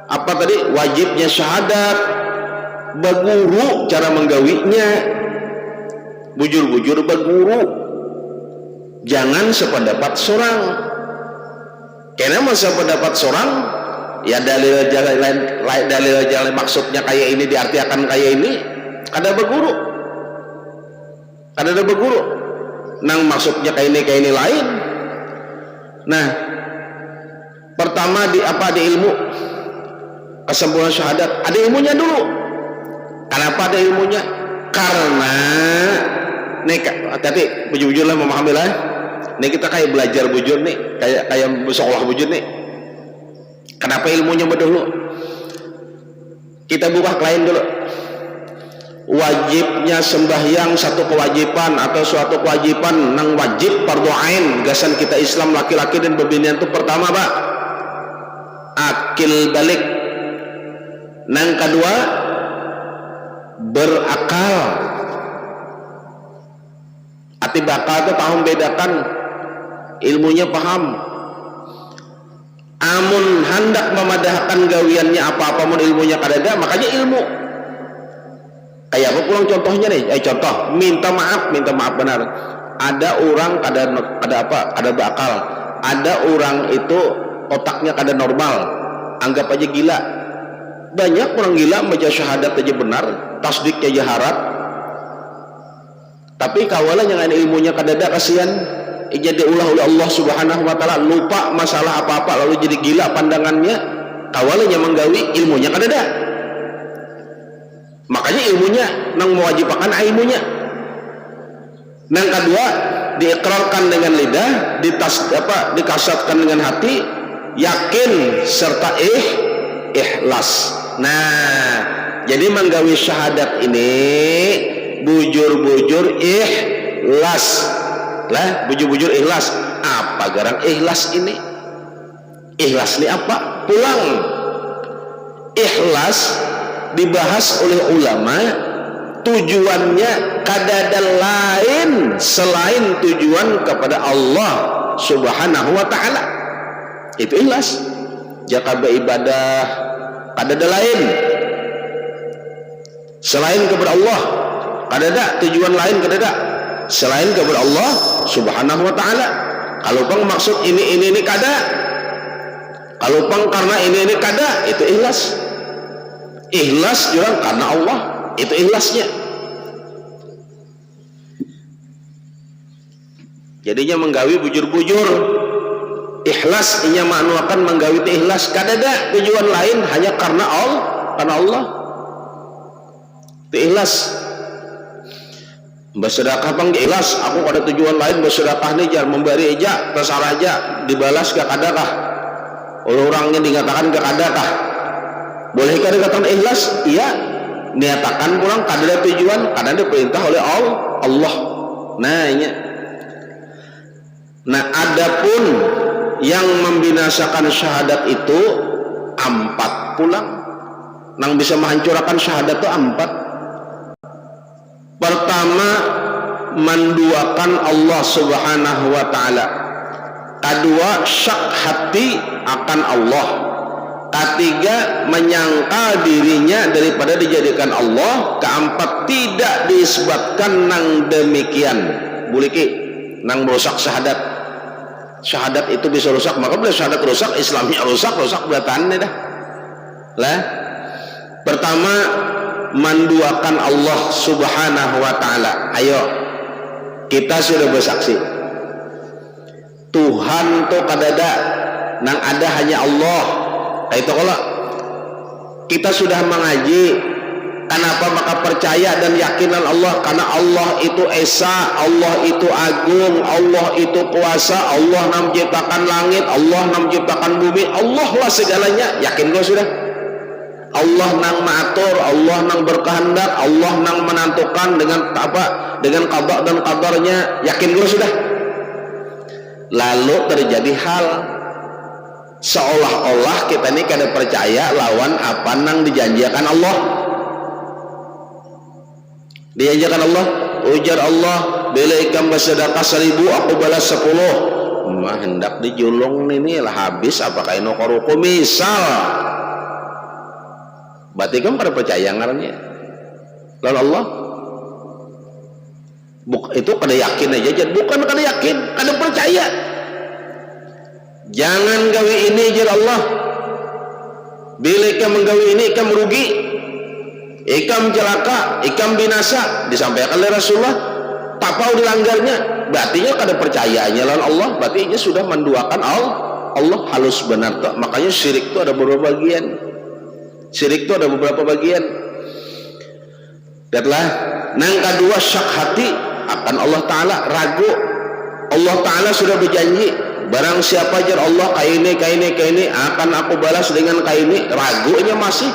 apa tadi wajibnya syahadat, baguru cara menggawinya, bujur-bujur baguru. Jangan sependapat seorang. Karena masa pendapat seorang Ya dalil jalan maksudnya kayak ini diartikan kayak ini. Kada berguru. Nang maksudnya kayak ini lain. Nah, pertama di ilmu kesempurnaan syahadat ada ilmunya dulu. Kenapa ada ilmunya? Karena nih tadi bujur-bujur lah memahami lah. Nih kita kayak belajar bujur nih, kayak sekolah bujur nih. Kenapa ilmunya dulu? Kita buka lain dulu. Wajibnya sembahyang satu kewajiban atau suatu kewajiban nang wajib fardhu ain gasan kita Islam laki-laki dan bebinian itu pertama Pak akil balik, nang kedua berakal. Ati bakal itu tahu bedakan ilmunya paham. Amun hendak memadahkan gawiannya apa-apa mun ilmunya kadada, makanya ilmu. Kayak apa pulang contohnya nih? Contoh, minta maaf benar. Ada orang ada bakal. Ada orang itu otaknya kada normal. Anggap aja gila. Banyak orang gila baca syahadat aja benar, tasdik aja harap. Tapi kawalan yang ilmunya kadada kasihan. Jadi ulah oleh Allah Subhanahu wa taala, lupa masalah apa-apa lalu jadi gila pandangannya. Kawalan yang menggawi ilmunya kadada. Makanya ilmunya nang mewajibkan ilmunya. Nang kedua diikrarkan dengan lidah, dikasatkan dengan hati, yakin serta ikhlas. Nah, jadi menggawi syahadat ini bujur-bujur ikhlas. Lah, bujur-bujur ikhlas. Apa garang ikhlas ini? Ikhlas ini apa? Pulang. Ikhlas dibahas oleh ulama, tujuannya kadada lain selain tujuan kepada Allah Subhanahu wa taala. Itu ikhlas. Jaka beribadah kadada lain selain kepada Allah. Kadada tujuan lain kadada selain kepada Allah Subhanahu wa taala. Kalau pang maksud ini kada. Kalau pang karena ini kada, itu ikhlas. Ikhlas juga karena Allah, itu ikhlasnya. Jadinya menggawi bujur-bujur ikhlas inya maknuakan menggawi ikhlas kadada tujuan lain hanya karena Allah. Itu ikhlas. Bersedekah pang ikhlas, aku pada tujuan lain bersedekah nih jar memberi aja terserah aja dibalas gak kadakah oleh orangnya dikatakan gak kadakah. Bolehkah dikatakan ikhlas? Iya, niatakan pulang kadada tujuan karena diperintah oleh Allah. Nah, adapun yang membinasakan syahadat itu 4 pulang. Nang bisa menghancurkan syahadat itu 4. Pertama, menduakan Allah Subhanahu wa taala. Kedua, syak hati akan Allah. Ketiga, menyangkal dirinya daripada dijadikan Allah. Keempat, tidak disebabkan nang demikian. Buliki nang merusak syahadat. Syahadat itu bisa rusak, maka bila syahadat rusak, Islamnya rusak belatannya dah. Lah, pertama menduakan Allah Subhanahu wa taala. Ayo, kita sudah bersaksi Tuhan tuh kadada nang ada hanya Allah. Itu kalau kita sudah mengaji, kenapa maka percaya dan yakinan Allah? Karena Allah itu esa, Allah itu agung, Allah itu kuasa, Allah yang menciptakan langit, Allah yang menciptakan bumi, Allah lah segalanya. Yakin kau sudah? Allah nang mengatur, Allah nang berkehendak, Allah nang menentukan dengan dengan qada dan qadarnya. Yakin kau sudah? Lalu terjadi hal seolah-olah kita ini kada percaya lawan apa nang dijanjikan Allah. Dijanjikan Allah, ujar Allah, bila ikam bersedekah 1000 aku balas 10. Mah hendak dijulung ini lah habis apakah ini koruku misal. Berarti kan pada percaya ngarannya. Lalu Allah itu kada yakin aja, bukan kada yakin, kada percaya. Jangan gawe ini jar Allah. Bila ikam menggawi ini ikam merugi, ikam celaka, ikam binasa, disampaikan oleh Rasulullah. Tak mau dilanggarnya, berarti kada percayaannya lawan Allah, berarti sudah menduakan Allah halus benar tak. Makanya syirik itu ada beberapa bagian. Syirik itu ada beberapa bagian. Lihatlah, yang kedua syak hati akan Allah Ta'ala, ragu. Allah Ta'ala sudah berjanji, barang siapa jar Allah kaini akan aku balas dengan kaini, ragunya masih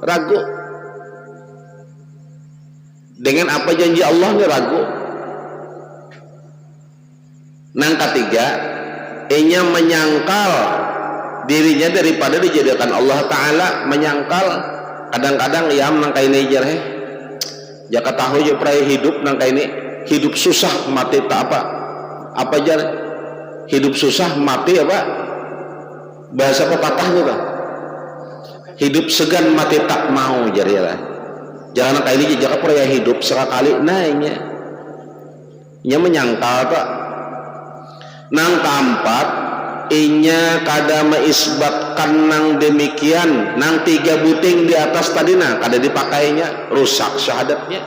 ragu dengan apa janji Allah ini, ragu. Yang ketiga, ia menyangkal dirinya daripada dijadikan Allah Ta'ala, menyangkal. Kadang-kadang ya nangka ini jar jaka tahu je prai hidup nangka ini, hidup susah mati tak apa jar, hidup susah mati apa bahasa pepatahnya tuh, hidup segan mati tak mau jar ya lah. Jangan nangka ini jaka prai hidup sekali naiknya nya menyangkal tak. Nang keempat, inya kada meisbatkan nang demikian, nang 3 buting di atas tadina kada dipakainya, rusak syahadatnya.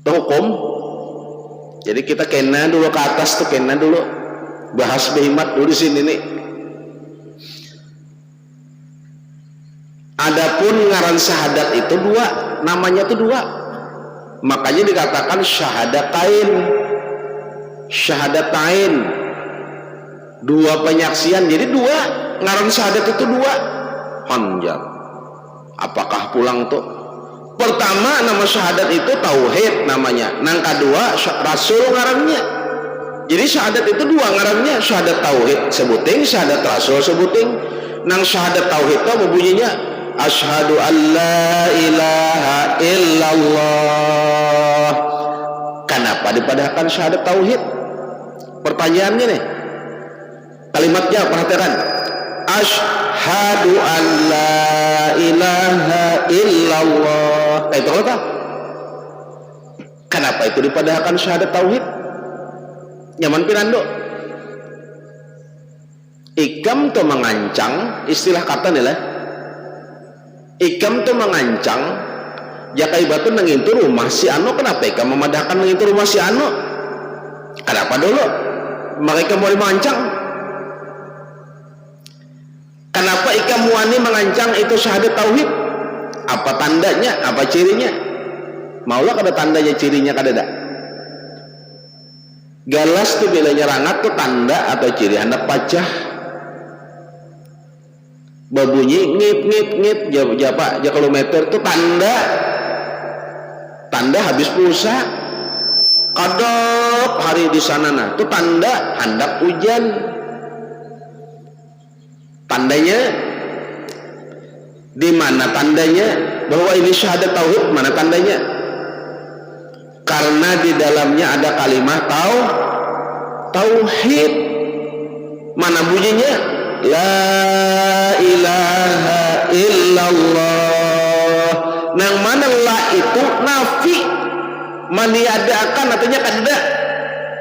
Itu hukum. Jadi kita kena dulu ke atas tuh, kena dulu bahas behimat dulu di sini nih. Adapun ngaran syahadat itu 2, namanya tuh 2. Makanya dikatakan syahadatain. Syahadatain, 2 penyaksian, jadi 2 ngaran syahadat itu 2 panjang. Apakah pulang tuh? Pertama nama syahadat itu tauhid namanya, nang kedua rasul ngarannya. Jadi syahadat itu 2 ngarannya, syahadat tauhid sebuting, syahadat rasul sebuting. Nang syahadat tauhid itu bunyinya asyhadu an la ilaha illallah. Kenapa dipadahkan syahadat tauhid? Pertanyaannya nih, kalimatnya perhatikan, asyhadu an la ilaha illallah. Itu apa? Kenapa itu dipadahkan syahadat tauhid? Nyaman pinando. Ikam tuh mengancang, istilah kata nih lah. Ikam tuh mengancang, jaka ibatu nengintu rumah si anu. Kenapa ikam memadahkan nengintu rumah si anu? Kenapa dulu? Mereka mau mengancang. Kenapa ikam wani mengancang itu syahadat tauhid? Apa tandanya? Apa cirinya? Maulah kada tandanya, cirinya kada ada. Galas tuh bila nyerangat tuh tanda atau ciri hendak pacah. Babunyi ngip japa kilometer tuh tanda habis pulsa. Kadap hari di sana nah, itu tanda hendak hujan. Tandanya di mana tandanya bahwa ini syahadat tauhid? Mana tandanya? Karena di dalamnya ada kalimat tauhid. Mana bunyinya? La ilaha illallah. Nang mana la itu nafi, meniadakan, artinya kada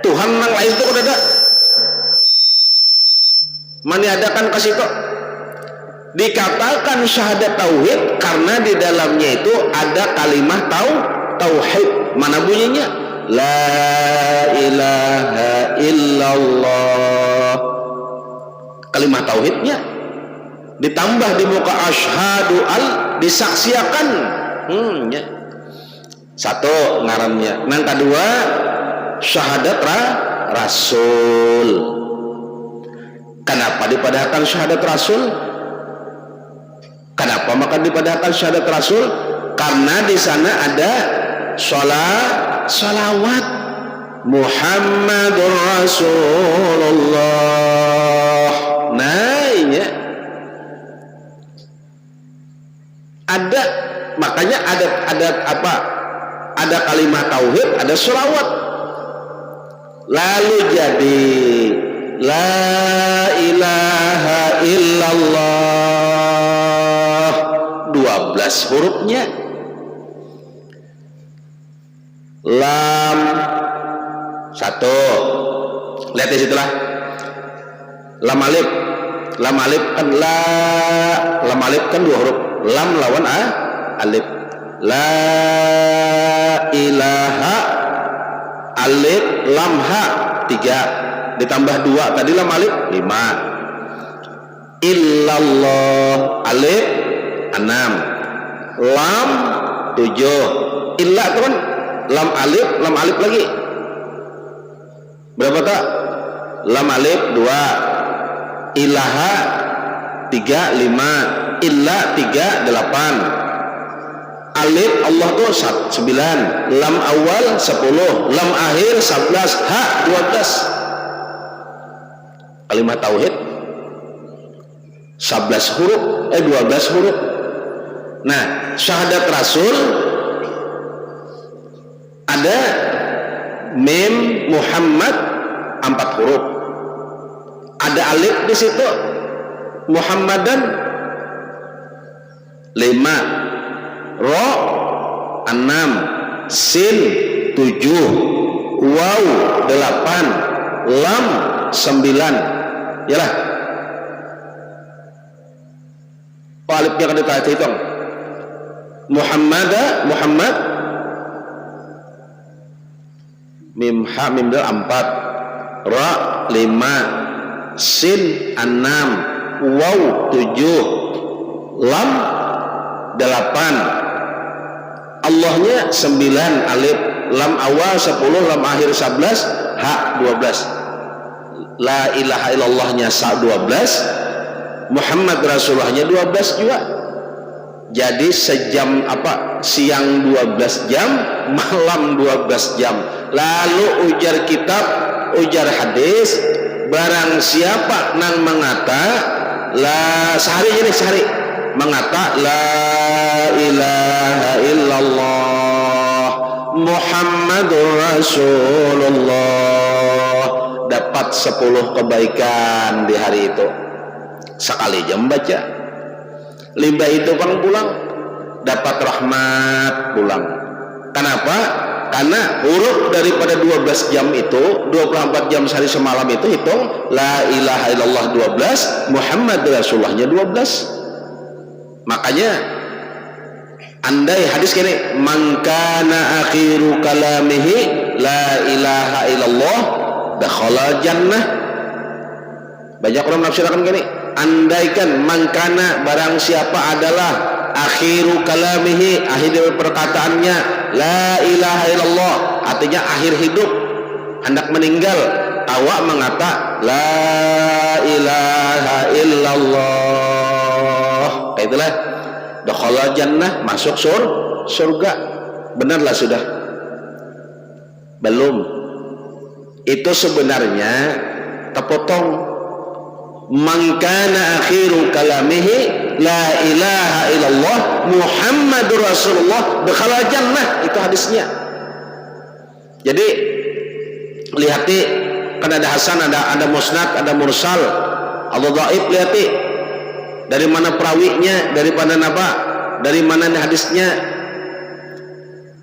Tuhan nang lain itu kada ada. Meniadakan kasih kok. Dikatakan syahadat tauhid karena di dalamnya itu ada kalimat tauhid. Mana bunyinya? La ilaha illallah. Kalimat tauhidnya ditambah di muka asyhadu disaksiakan. Ya. Satu ngarannya. Yang kedua syahadat rasul. Kenapa dipadahkan syahadat rasul? Kenapa maka dipadahkan syahadat rasul? Karena di sana ada salawat Muhammadur Rasulullah. Nah ini ada, makanya ada apa? Ada kalimat tauhid, ada sholawat. Lalu jadi la ilaha illallah 12 hurufnya. Lam satu, lihat di situlah. Lam alif lam alif kan la, lam alif kan 2 huruf, lam lawan alif. La ilaha alif lam ha 3 ditambah 2 tadi lam alif 5. Illallah alif 6 lam 7 illa itu kan lam alif lagi berapa tak? Lam alif 2 ilaha 3 5 illa 3 8 alif Allah tuh 9 lam awal 10 lam akhir 11 ha 12 kalimat tauhid 11 huruf 12 huruf. Nah syahadat rasul ada mim Muhammad 4 huruf, ada alif di situ Muhammadan 5, ro 6, sin 7, waw 8, lam 9. Yalah. Oh, alifnya kan kita hitung. Muhammad mim ha mim dal 4, ra 5, sin 6, waw 7, lam 8, Allahnya 9 alif, lam awal 10, lam akhir 11, ha 12. La ilaha illallahnya 12, Muhammad Rasulullahnya 12 juga. Jadi sejam siang 12 jam, malam 12 jam. Lalu ujar kitab, ujar hadis, barang siapa nang mengata sehari mengata la ilaha illallah Muhammadur Rasulullah dapat 10 kebaikan di hari itu. Sekali jam baca 5 itu kan pulang dapat rahmat pulang. Kenapa? Karena huruf daripada 12 jam itu 24 jam sehari semalam itu hitung la ilaha illallah 12 Muhammad Rasulullahnya 12. Makanya andai hadis gini man kana akhiru kalamihi la ilaha illallah dakhala jannah. Banyak orang menafsirkan gini, andaikan mangkana barang siapa adalah akhiru kalamihi akhir dari perkataannya la ilaha illallah artinya akhir hidup hendak meninggal awak mengata la ilaha illallah itulah dakhala jannah masuk surga. Benarlah sudah belum itu sebenarnya terpotong. Mangkana akhiru kalamihi la ilaha illallah Muhammadur Rasulullah dakhala jannah, itu hadisnya. Jadi lihati kan ada hasan, ada musnad, ada mursal, ada dhaif. Lihati dari mana perawinya, daripada napa, dari mana hadisnya.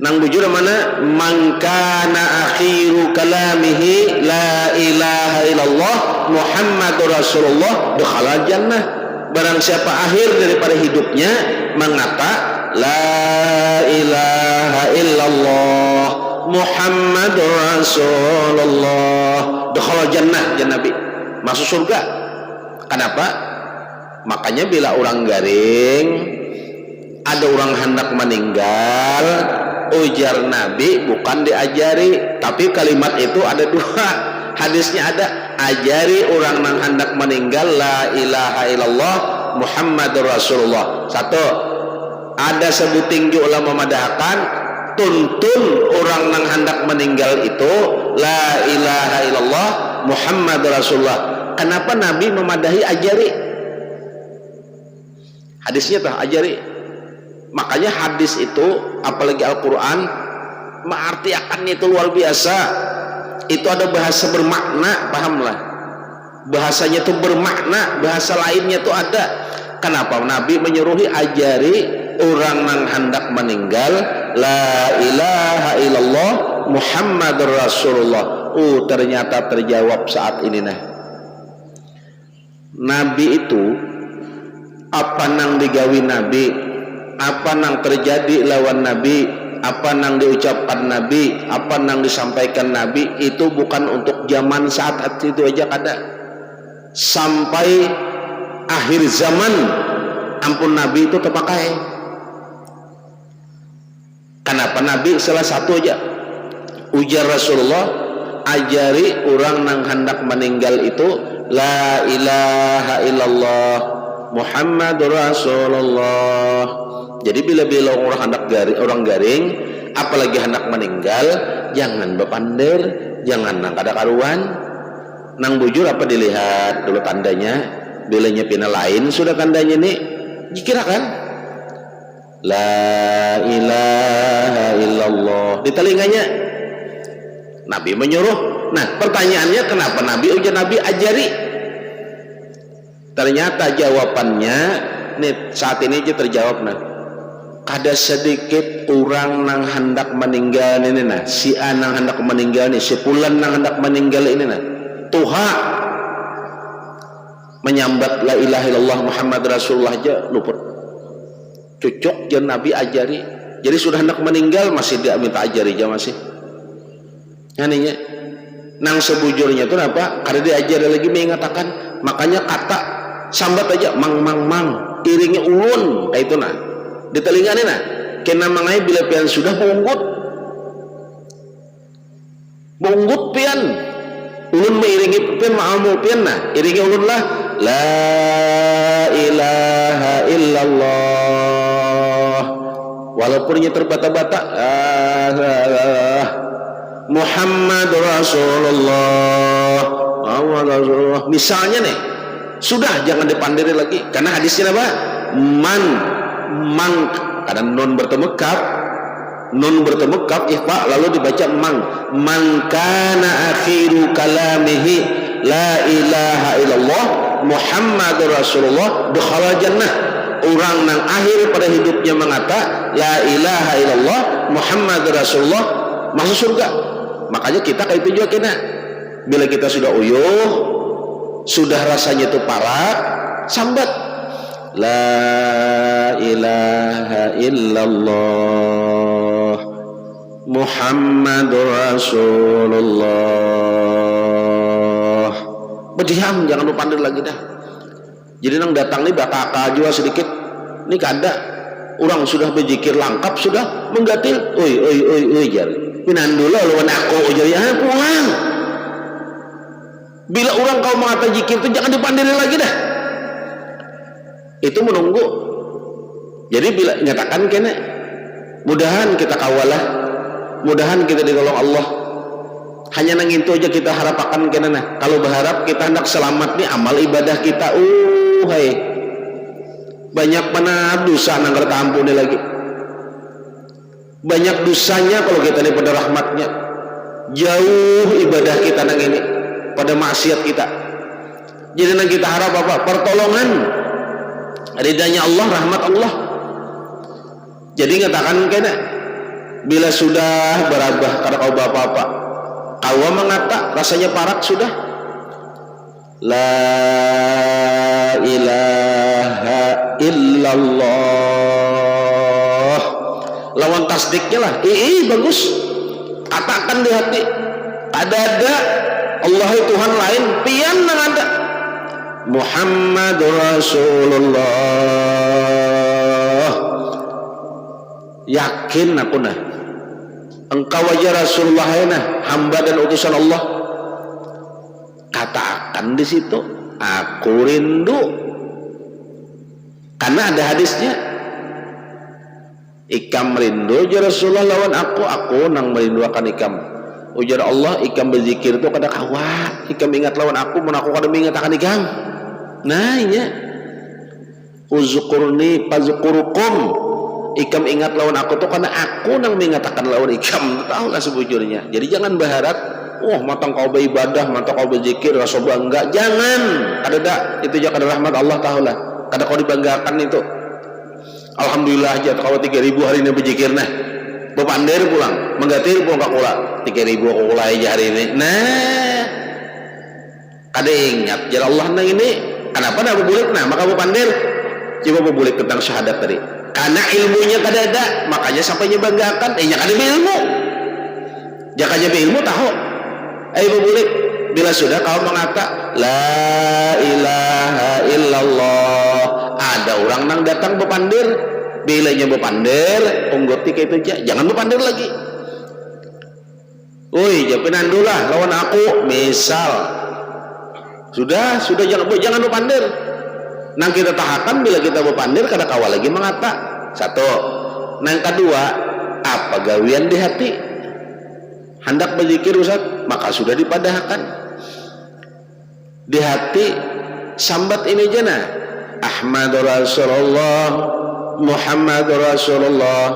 Nang bujur mana mangkana akhiru kalamihi la ilaha illallah Muhammadur Rasulullah dakhala jannah. Barang siapa akhir daripada hidupnya mengata la ilaha illallah Muhammadur Rasulullah dakhala jannah, Nabi masuk surga. Kenapa? Makanya bila orang garing ada orang hendak meninggal, ujar Nabi bukan diajari, tapi kalimat itu ada 2. Hadisnya ada ajari orang nang hendak meninggal la ilaha illallah Muhammadur Rasulullah. 1 ada sebuting ulama madahkan tuntun orang nang hendak meninggal itu la ilaha illallah Muhammadur Rasulullah. Kenapa Nabi memadahi ajari? Hadisnya tuh ajari. Makanya hadis itu apalagi Al-Quran mengartiakannya itu luar biasa. Itu ada bahasa bermakna, pahamlah. Bahasanya itu bermakna, bahasa lainnya itu ada. Kenapa Nabi menyuruhi ajari orang yang hendak meninggal la ilaha illallah Muhammadur Rasulullah. Ternyata terjawab saat ini nah. Nabi itu apa nang digawi Nabi, apa nang terjadi lawan Nabi, apa nang diucapkan Nabi, apa nang disampaikan Nabi, itu bukan untuk zaman saat itu aja kada. Sampai akhir zaman ampun Nabi itu terpakai. Kenapa Nabi salah satu aja ujar Rasulullah, ajari orang nang hendak meninggal itu la ilaha illallah Muhammadur Rasulullah. Jadi bila orang garing apalagi hendak meninggal, jangan bepander, jangan nang kada karuan, nang bujur apa dilihat dulu tandanya, bilanya pina lain sudah tandanya nih dikirakan la ilaha illallah di telinganya. Nabi menyuruh. Nah pertanyaannya, kenapa Nabi ujar Nabi ajari? Ternyata jawabannya nih saat ini aja terjawab. Nah, ada sedikit orang nang hendak meninggal ini nah, si A nang hendak meninggal ini, si Fulan nang hendak meninggal ini nah, tuha menyambat la ilaha illallah Muhammad Rasulullah aja luput. Cocok jangan Nabi ajari. Jadi sudah hendak meninggal masih dia minta ajari aja masih. Aninya nang sebujurnya itu apa? Karena diajari lagi mengatakan, makanya kata sambat aja mang iringnya ulun kayak itu nah di telinga nih nah kena mangai bila pian sudah bunggut pian ulun mengiringi pian maamu pian nah iringi ulun lah la ilaha illallah walaupun nya terbata-bata Muhammad Rasulullah misalnya nih, sudah jangan dipandiri lagi karena hadisnya apa? Man kadang nun bertemu kaf ikhfa lalu dibaca man kana akhiru kalamihi la ilaha illallah Muhammadur Rasulullah dakhala jannah. Orang nang akhir pada hidupnya mengata la ilaha illallah Muhammadur Rasulullah masuk surga. Makanya kita kayak itu juga kena. Bila kita sudah uyuh, sudah rasanya itu parah, sambat la ilaha illallah Muhammadur Rasulullah. Berdiam, jangan lupa pandir lagi dah. Jadi nang datang nih bakal juga sedikit. Ini kada orang sudah berzikir lengkap sudah menggatil. Oi jar. Pinan dulu lawan aku jar ya pulang. Bila orang kau mengata zikir itu jangan dipandiri lagi dah. Itu menunggu. Jadi bila nyatakan kene, mudahan kita kawalah, mudahan kita digolong Allah. Hanya nang itu aja kita harapakan kene nah. Kalau berharap kita hendak selamat nih amal ibadah kita, hai banyak mana dosa nang tertampuni lagi. Banyak dosanya kalau kita ini pada rahmatnya. Jauh ibadah kita nang ini pada maksiat kita. Jadi nang kita harap apa? Pertolongan, ridanya Allah, rahmat Allah. Jadi ngatakan kena bila sudah berabah karena kau bapak-bapak kau mengata rasanya parak sudah la ilaha illallah lawan tasdiknya lah bagus katakan di hati ada Allah Tuhan lain pian nang ada Muhammad Rasulullah yakin aku nah engkau aja Rasulullah nah hamba dan utusan Allah katakan di situ aku rindu karena ada hadisnya ikam rindu ya Rasulullah lawan aku nang merindukan ikam ujar Allah ikam berzikir itu kada kawat ikam ingat lawan aku mun aku kada ingat akan ikam nah iya uzkurni fazkurukum ikam ingat lawan aku tuh karena aku nang mengatakan lawan ikam tahu lah sebujurnya. Jadi jangan berharap matang kau beribadah matang kau berzikir rasa bangga jangan ada itu aja kada rahmat Allah tahu lah kada kau dibanggakan itu alhamdulillah aja kau 3000 hari ini berzikir nah bepandir pulang menggatir pulang kak kula 3000 aku kula aja hari ini nah kada ingat jadi Allah nang ini Kenapa nak bubulik? Nah, maka bupandir coba bubulik tentang syahadat tadi. Karena ilmunya kada ada, makanya sampai nyebanggakan. Nya kada ilmu. Jakanya ilmu tahu. Bubulik. Bila sudah kau mengata la ilaha illallah, ada orang nang datang bepandir. Bilanya bepandir, unggoti kayak itu jangan bepandir lagi. Woi, japinan dulu lah lawan aku, misal. Sudah jangan bepandir. Nang kita tahakan bila kita bepandir kada kawal lagi mengata. Satu. Nang kedua, apa gawian di hati? Hendak berzikir Ustaz, maka sudah dipadahkan. Di hati sambat ini jana. Ahmadur Rasulullah, Muhammadur Rasulullah,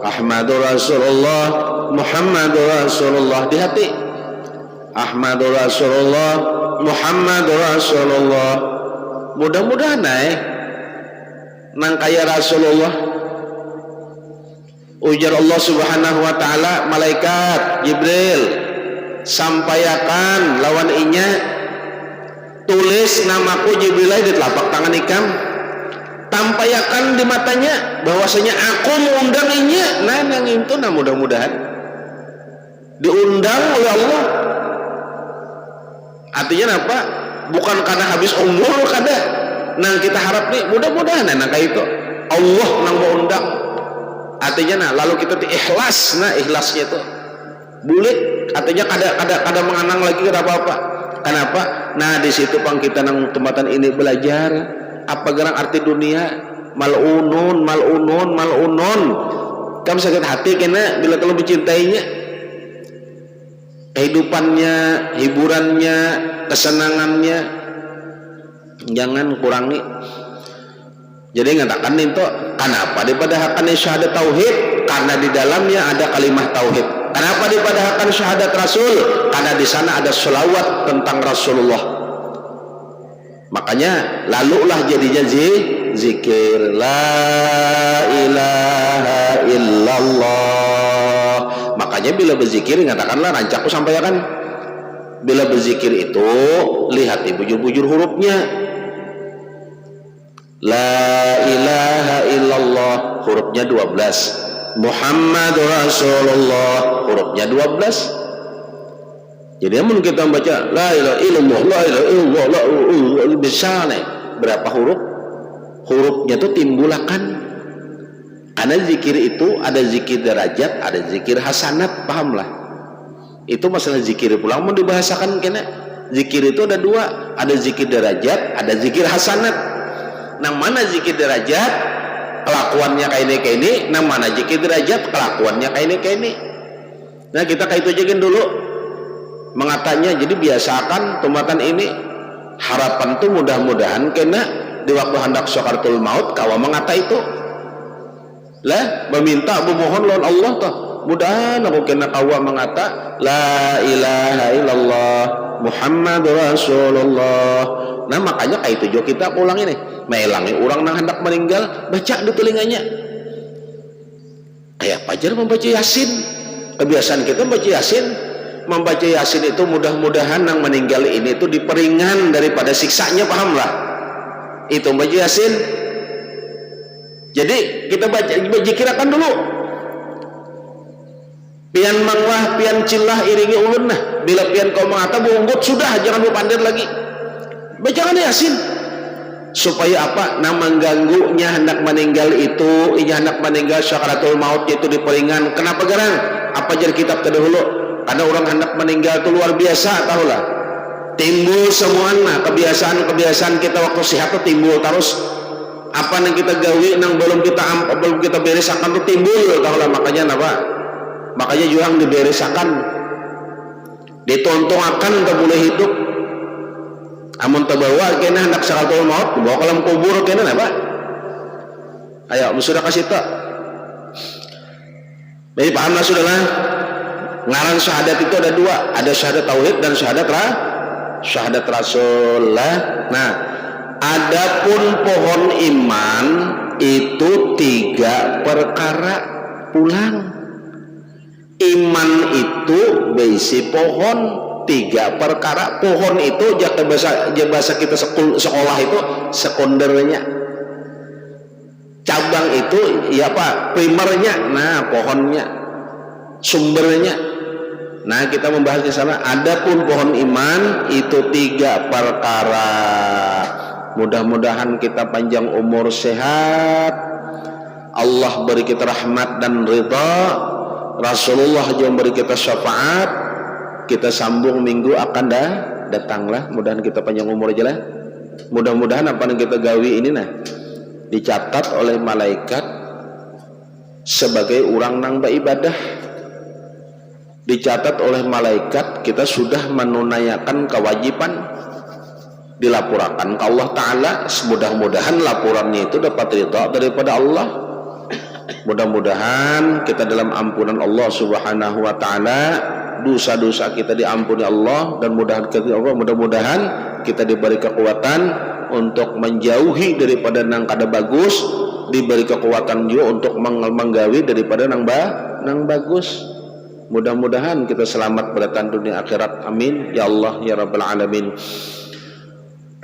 Ahmadur Rasulullah, Muhammadur Rasulullah di hati. Ahmadur Rasulullah, Muhammadur Rasulullah. Mudah-mudahan nang kaya Rasulullah. Ujar Allah Subhanahu wa taala, malaikat Jibril sampaikan lawan inya, tulis namaku Jibril di telapak tangan ikam, tampayakan di matanya bahwasanya aku mengundang inya. Nah yang itu mudah-mudahan diundang oleh Allah. Artinya apa? Bukan karena habis umur kada. Nang kita harap nih mudah-mudahan nang kayak itu Allah nang mau undang. Artinya lalu kita ikhlas. Ikhlasnya itu bulik. Artinya kada menganang lagi kada apa-apa. Kenapa? Di situ pang kita nang tempatan ini belajar apa gerang arti dunia. Malunun. Kamu sakit hati kena bila kalau mencintainya. Kehidupannya, hiburannya, kesenangannya, jangan kurangi. Jadi ngatakan itu kenapa dipadahkan syahadat tauhid? Karena di dalamnya ada kalimat tauhid. Kenapa dipadahkan syahadat Rasul? Karena di sana ada selawat tentang Rasulullah. Makanya lalulah jadinya zikir la ilaha illallah. Makanya bila berzikir katakanlah rancakku sampaikan. Bila berzikir itu lihat bujur-bujur hurufnya. La ilaha illallah hurufnya 12. Muhammadur Rasulullah hurufnya 12. Jadi amun kita membaca la ilaha illallah la ilaha illallah bisa berapa huruf? Hurufnya itu timbulakan. Karena zikir itu ada zikir derajat, ada zikir hasanat, pahamlah. Itu masalah zikir pulang mau dibahasakan kena. Zikir itu ada dua, ada zikir derajat, ada zikir hasanat. Nang mana zikir derajat kelakuannya kayak ini, nang mana zikir derajat kelakuannya kayak ini. Nah kita kayak itu jadiin dulu mengatanya. Jadi biasakan tumbatan ini harapan tuh mudah-mudahan kena di waktu hendak syakaratul maut kawa mengata itu lah meminta memohon lawan Allah tuh mudahan aku kena kawa mengata la ilaha illallah Muhammadur Rasulullah. Nah makanya kayak itu juga kita pulang ini melangi orang nang hendak meninggal baca di telinganya kayak pajar membaca Yasin. Kebiasaan kita membaca Yasin. Membaca Yasin itu mudah-mudahan nang meninggal ini itu diperingan daripada siksanya, pahamlah itu membaca Yasin. Jadi kita baca zikirakan dulu pian manglah pian cilah iringi ulun. Nah bila pian kau mengata bunggut sudah jangan berpandir lagi bacakan Yasin supaya apa? Nah mengganggunya hendak meninggal itu inya hendak meninggal syakaratul maut itu diperingan. Kenapa garang? Apa jadi kitab terdahulu? Karena orang hendak meninggal itu luar biasa tahulah. Timbul semuanya kebiasaan kita waktu sehat itu timbul terus. Apa yang kita gawi nang belum kita beresakan itu timbul tahulah. Makanya apa? Makanya juang diberesakan. Ditontongakan untuk boleh hidup. Amun terbawa kena hendak syakaratul maut bawa ke dalam kubur kena apa? Ayo sudah kasih tak. Jadi pahamlah sudahlah. Ngaran syahadat itu ada dua, ada syahadat tauhid dan syahadat Rasulullah. Nah, adapun pohon iman itu 3 perkara pulang. Iman itu berisi pohon. tiga perkara. Pohon itu bahasa kita sekolah itu sekundernya, cabang itu ya apa, primernya, nah pohonnya, sumbernya. Nah kita membahas di sana. Adapun pohon iman itu tiga perkara. Mudah-mudahan kita panjang umur, sehat, Allah beri kita rahmat dan ridha, Rasulullah juga beri kita syafaat. Kita sambung minggu akan datanglah. Mudahan kita panjang umur aja lah. Mudah-mudahan apa yang kita gawi ini dicatat oleh malaikat sebagai orang nang beribadah. Dicatat oleh malaikat kita sudah menunaikan kewajiban, dilaporkan ke Allah Ta'ala. Mudah-mudahan laporannya itu dapat ridha daripada Allah. Mudah-mudahan kita dalam ampunan Allah Subhanahu wa Ta'ala, dosa-dosa kita diampuni Allah, dan mudah-mudahan kita diberi kekuatan untuk menjauhi daripada nang kada bagus, diberi kekuatan juga untuk menggawi daripada nang bagus. Mudah-mudahan kita selamat pada dunia akhirat. Amin ya Allah ya Rabbal alamin.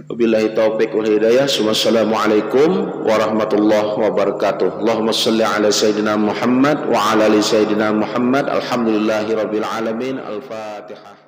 Wabillahi taufiq wal hidayah. Wassalamualaikum warahmatullahi wabarakatuh. Allahumma shalli ala sayyidina Muhammad wa ala ali sayyidina Muhammad. Alhamdulillahi rabbil alamin. Al-Fatihah.